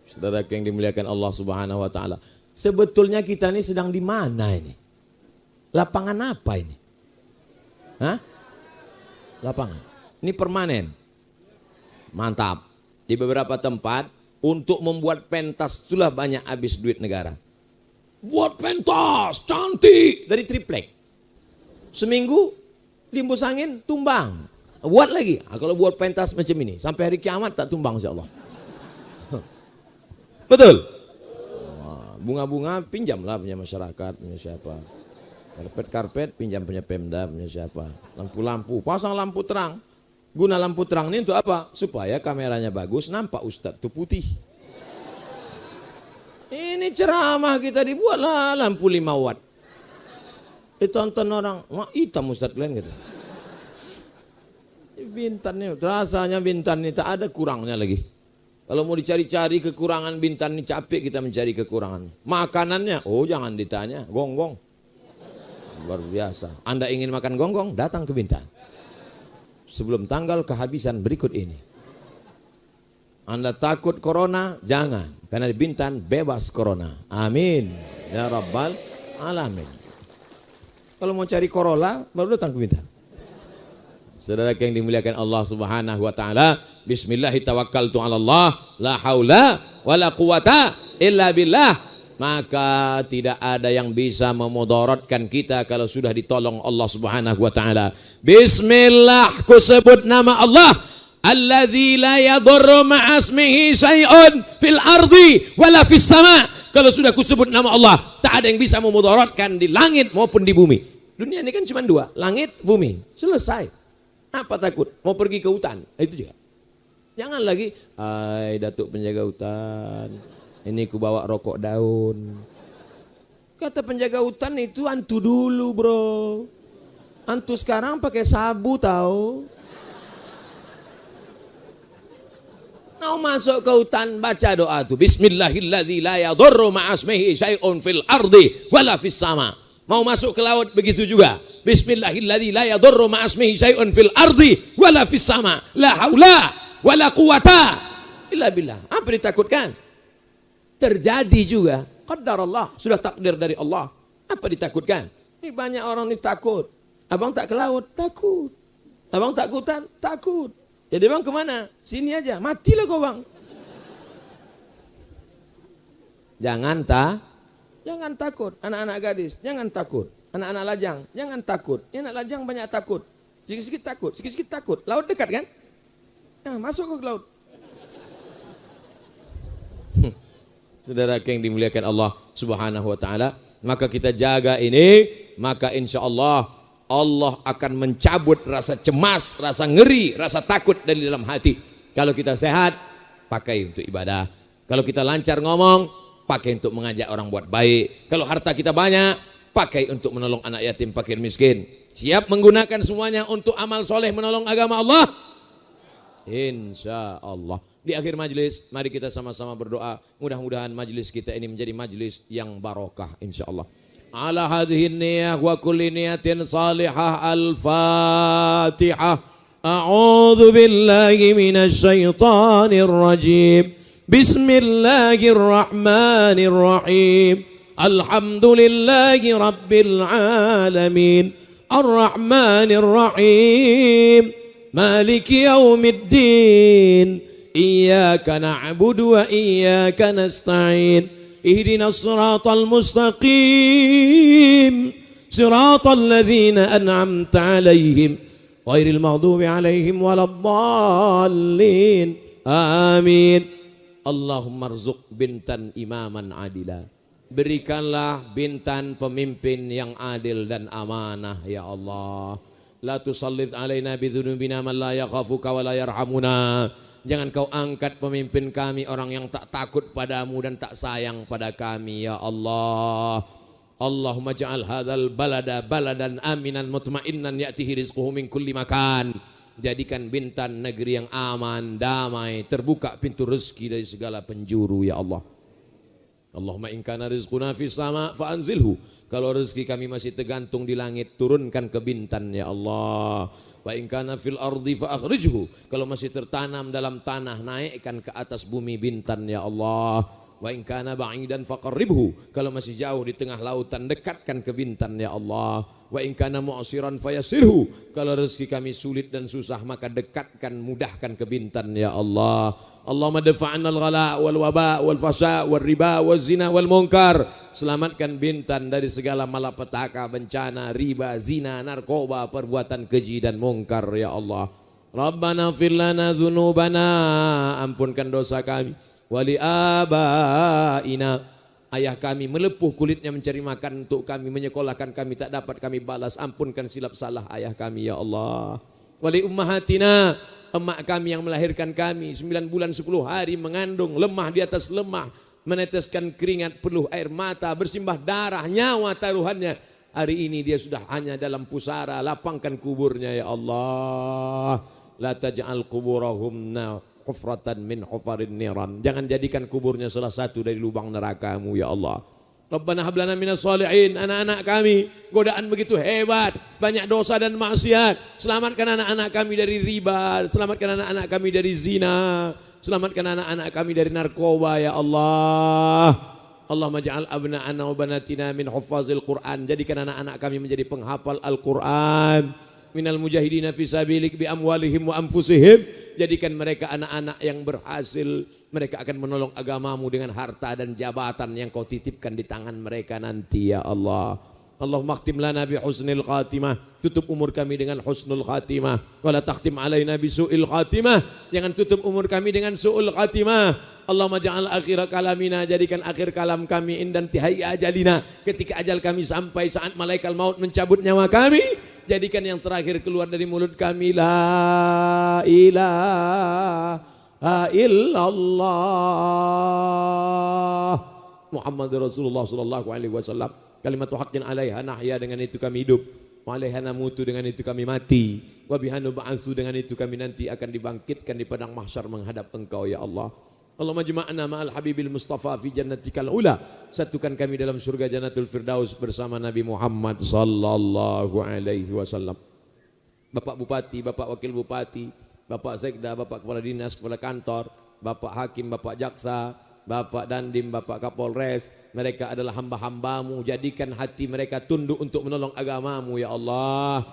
Speaker 1: Saudara yang dimuliakan Allah Subhanahu wa taala. Sebetulnya kita ini sedang di mana ini? Lapangan apa ini? Hah? Lapangan. Ini permanen. Mantap. Di beberapa tempat untuk membuat pentas itulah banyak habis duit negara. Buat pentas cantik dari triplek. Seminggu limbus angin tumbang. Buat lagi. Kalau buat pentas macam ini sampai hari kiamat tak tumbang insyaallah. Betul? Bunga-bunga pinjamlah punya masyarakat, punya siapa. Karpet-karpet pinjam punya Pemda, punya siapa. Lampu-lampu, pasang lampu terang. Guna lampu terang ini untuk apa? Supaya kameranya bagus, nampak Ustadz itu putih. Ini ceramah kita dibuatlah lampu 5 watt. Ditonton orang, wah hitam Ustadz kalian gitu. Bintan ini, rasanya Bintan ini tak ada kurangnya lagi. Kalau mau dicari-cari kekurangan Bintan ini capek kita mencari kekurangan. Makanannya, jangan ditanya, gonggong. Luar biasa. Anda ingin makan gonggong, datang ke Bintan. Sebelum tanggal kehabisan berikut ini. Anda takut corona, jangan. Karena di Bintan bebas corona. Amin. Ya Rabbal Alamin. Kalau mau cari Corolla, baru datang ke Bintan. Saudara yang dimuliakan Allah Subhanahu wa taala, bismillahirrahmanirrahim, 'alallah, la haula wala quwata illa billah. Maka tidak ada yang bisa memudaratkan kita kalau sudah ditolong Allah Subhanahu wa taala. Bismillah, ku sebut nama Allah, alladzi la yadurru ma'asmihi syai'un fil ardi wala fis sama. Kalau sudah ku sebut nama Allah, tak ada yang bisa memudaratkan di langit maupun di bumi. Dunia ini kan cuma 2, langit, bumi. Selesai. Apa takut? Mau pergi ke hutan? Itu juga. Jangan lagi, Datuk penjaga hutan, ini ku bawa rokok daun. Kata penjaga hutan itu antu dulu bro. Antu sekarang pakai sabu tahu. Mau masuk ke hutan, baca doa itu. Bismillahirrahmanirrahim, la yadurru ma'asmihi syai'un fil ardi wala fis sama. Mau masuk ke laut begitu juga. Bismillahilladzi la yadurru ma'asmihi syai'un fil ardi wala fis sama. La haula wala quwata illa billah. Apa ditakutkan? Terjadi juga. Qadarullah, sudah takdir dari Allah. Apa ditakutkan? Ini banyak orang ini takut. Abang tak ke laut? Takut. Abang tak ke hutan? Takut. Jadi bang kemana? Sini aja. Matilah kau bang. Jangan takut. Anak-anak gadis, jangan takut. Anak-anak lajang, jangan takut. Ini anak lajang banyak takut. Sikit-sikit takut. Laut dekat kan? Nah, masuk ke laut. Saudara yang dimuliakan Allah Subhanahu wa taala, maka kita jaga ini, maka insya Allah Allah akan mencabut rasa cemas, rasa ngeri, rasa takut dari dalam hati. Kalau kita sehat, pakai untuk ibadah. Kalau kita lancar ngomong, pakai untuk mengajak orang buat baik. Kalau harta kita banyak, pakai untuk menolong anak yatim, fakir miskin. Siap menggunakan semuanya untuk amal soleh menolong agama Allah? Insya Allah. Di akhir majlis, mari kita sama-sama berdoa. Mudah-mudahan majlis kita ini menjadi majlis yang barokah insya Allah. Ala hadhihi niyah wa kulli niyatin salihah. Al-Fatihah. A'udzu billahi minasy syaithanir rajim. Bismillahirrahmanirrahim. Alhamdulillahi rabbil alamin. Ar-Rahmanir Rahim. Maliki yaumiddin. Iyyaka na'budu wa iyyaka nasta'in. Ihdinas siratal mustaqim. Siratal ladzina an'amta 'alaihim ghairil maghdubi 'alaihim waladdallin. Amin. Allahumma rzuq bintan imaman adila. Berikanlah bintan pemimpin yang adil dan amanah ya Allah. La tusallid alaina bidzunubina man la yakhafuka wa la yarhamuna. Jangan kau angkat pemimpin kami orang yang tak takut padamu dan tak sayang pada kami ya Allah. Allahumma ja'al hadzal balada baladan aminan mutmainnan ya'tihi rizquhu min kulli makan. Jadikan Bintan negeri yang aman, damai, terbuka pintu rezeki dari segala penjuru ya Allah. Allahumma in kana rizquna fis sama fa anzilhu. Kalau rezeki kami masih tergantung di langit, turunkan ke Bintan ya Allah. Wa in kana fil ardi fa akhrijhu. Kalau masih tertanam dalam tanah, naikkan ke atas bumi Bintan ya Allah. Wa in kana ba'idan faqarribhu. Kalau masih jauh di tengah lautan, dekatkan ke Bintan ya Allah. Wa in kana mu'siran fayasirhu. Kalau rezeki kami sulit dan susah, maka dekatkan, mudahkan ke Bintan ya Allah. Allahumma dafa'anna al-ghala wal waba wal fasha wal riba wal zina wal munkar. Selamatkan Bintan dari segala malapetaka, bencana, riba, zina, narkoba, perbuatan keji dan munkar ya Allah. Rabbana fir lana dzunubana, ampunkan dosa kami. Wali abaina, ayah kami melepuh kulitnya mencari makan untuk kami, menyekolahkan kami tak dapat kami balas, ampunkan silap salah ayah kami ya Allah. Wali ummahatina, emak kami yang melahirkan kami 9 bulan 10 hari mengandung, lemah di atas lemah, meneteskan keringat, peluh air mata, bersimbah darah, nyawa taruhannya. Hari ini dia sudah hanya dalam pusara, lapangkan kuburnya ya Allah. La taj'al kuburahum hufratan min hufarin niran. Jangan jadikan kuburnya salah satu dari lubang nerakamu ya Allah. Rabbana hablana minas shalihin. Anak-anak kami godaan begitu hebat, banyak dosa dan maksiat. Selamatkan anak-anak kami dari riba, selamatkan anak-anak kami dari zina, selamatkan anak-anak kami dari narkoba ya Allah. Allahumma ja'al abna'ana wa banatina min huffazil Qur'an. Jadikan anak-anak kami menjadi penghafal Al-Qur'an. Minal mujahidina fi sabilik bi amwalihim wa anfusihim. Jadikan mereka anak-anak yang berhasil. Mereka akan menolong agamamu dengan harta dan jabatan yang kau titipkan di tangan mereka nanti ya Allah. Allahumma khtim lana bi husnil khatimah. Tutup umur kami dengan husnul khatimah. Wala takhtim alaina bi su'il khatimah. Jangan tutup umur kami dengan su'ul khatimah. Allahumma ja'al akhir kalamina, jadikan akhir kalam kami indan tihai ajalina. Ketika ajal kami sampai, saat malaikat maut mencabut nyawa kami, jadikan yang terakhir keluar dari mulut kami la ilaha illallah Muhammadur Rasulullah sallallahu alaihi wasallam. Kalimatu haqqin alaiha nahya, dengan itu kami hidup. Wa alaiha namutu, dengan itu kami mati. Wa bihanu ba'atsu, dengan itu kami nanti akan dibangkitkan di padang mahsyar menghadap Engkau ya Allah. Allahumma jama'na ma'al habibil mustafa fi jannatikal ula. Satukan kami dalam surga Jannatul Firdaus bersama Nabi Muhammad sallallahu alaihi wasallam. Bapak Bupati, Bapak Wakil Bupati, Bapak Sekda, Bapak Kepala Dinas, Kepala Kantor, Bapak Hakim, Bapak Jaksa, Bapak Dandim, Bapak Kapolres, mereka adalah hamba-hambamu. Jadikan hati mereka tunduk untuk menolong agamamu ya Allah.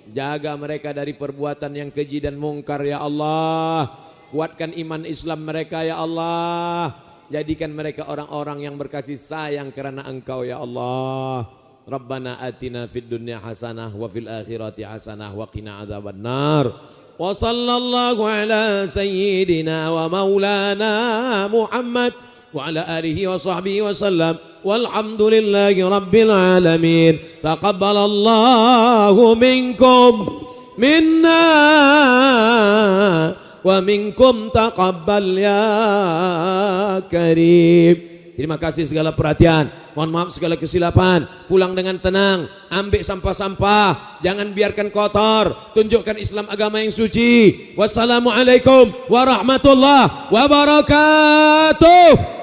Speaker 1: Jaga mereka dari perbuatan yang keji dan mungkar ya Allah. Kuatkan iman Islam mereka ya Allah. Jadikan mereka orang-orang yang berkasih sayang karena Engkau ya Allah. Rabbana atina fid dunya hasanah wa fil akhirati hasanah wa qina adzabannar. Wa sallallahu ala sayyidina wa maulana Muhammad wa ala alihi wa sahbihi wa sallam. Walhamdulillahi rabbil alamin. Taqabbalallahu minkum minna wa minkum taqabbal ya karim. Terima kasih segala perhatian. Mohon maaf segala kesilapan. Pulang dengan tenang. Ambil sampah-sampah. Jangan biarkan kotor. Tunjukkan Islam agama yang suci. Wassalamualaikum warahmatullahi wabarakatuh.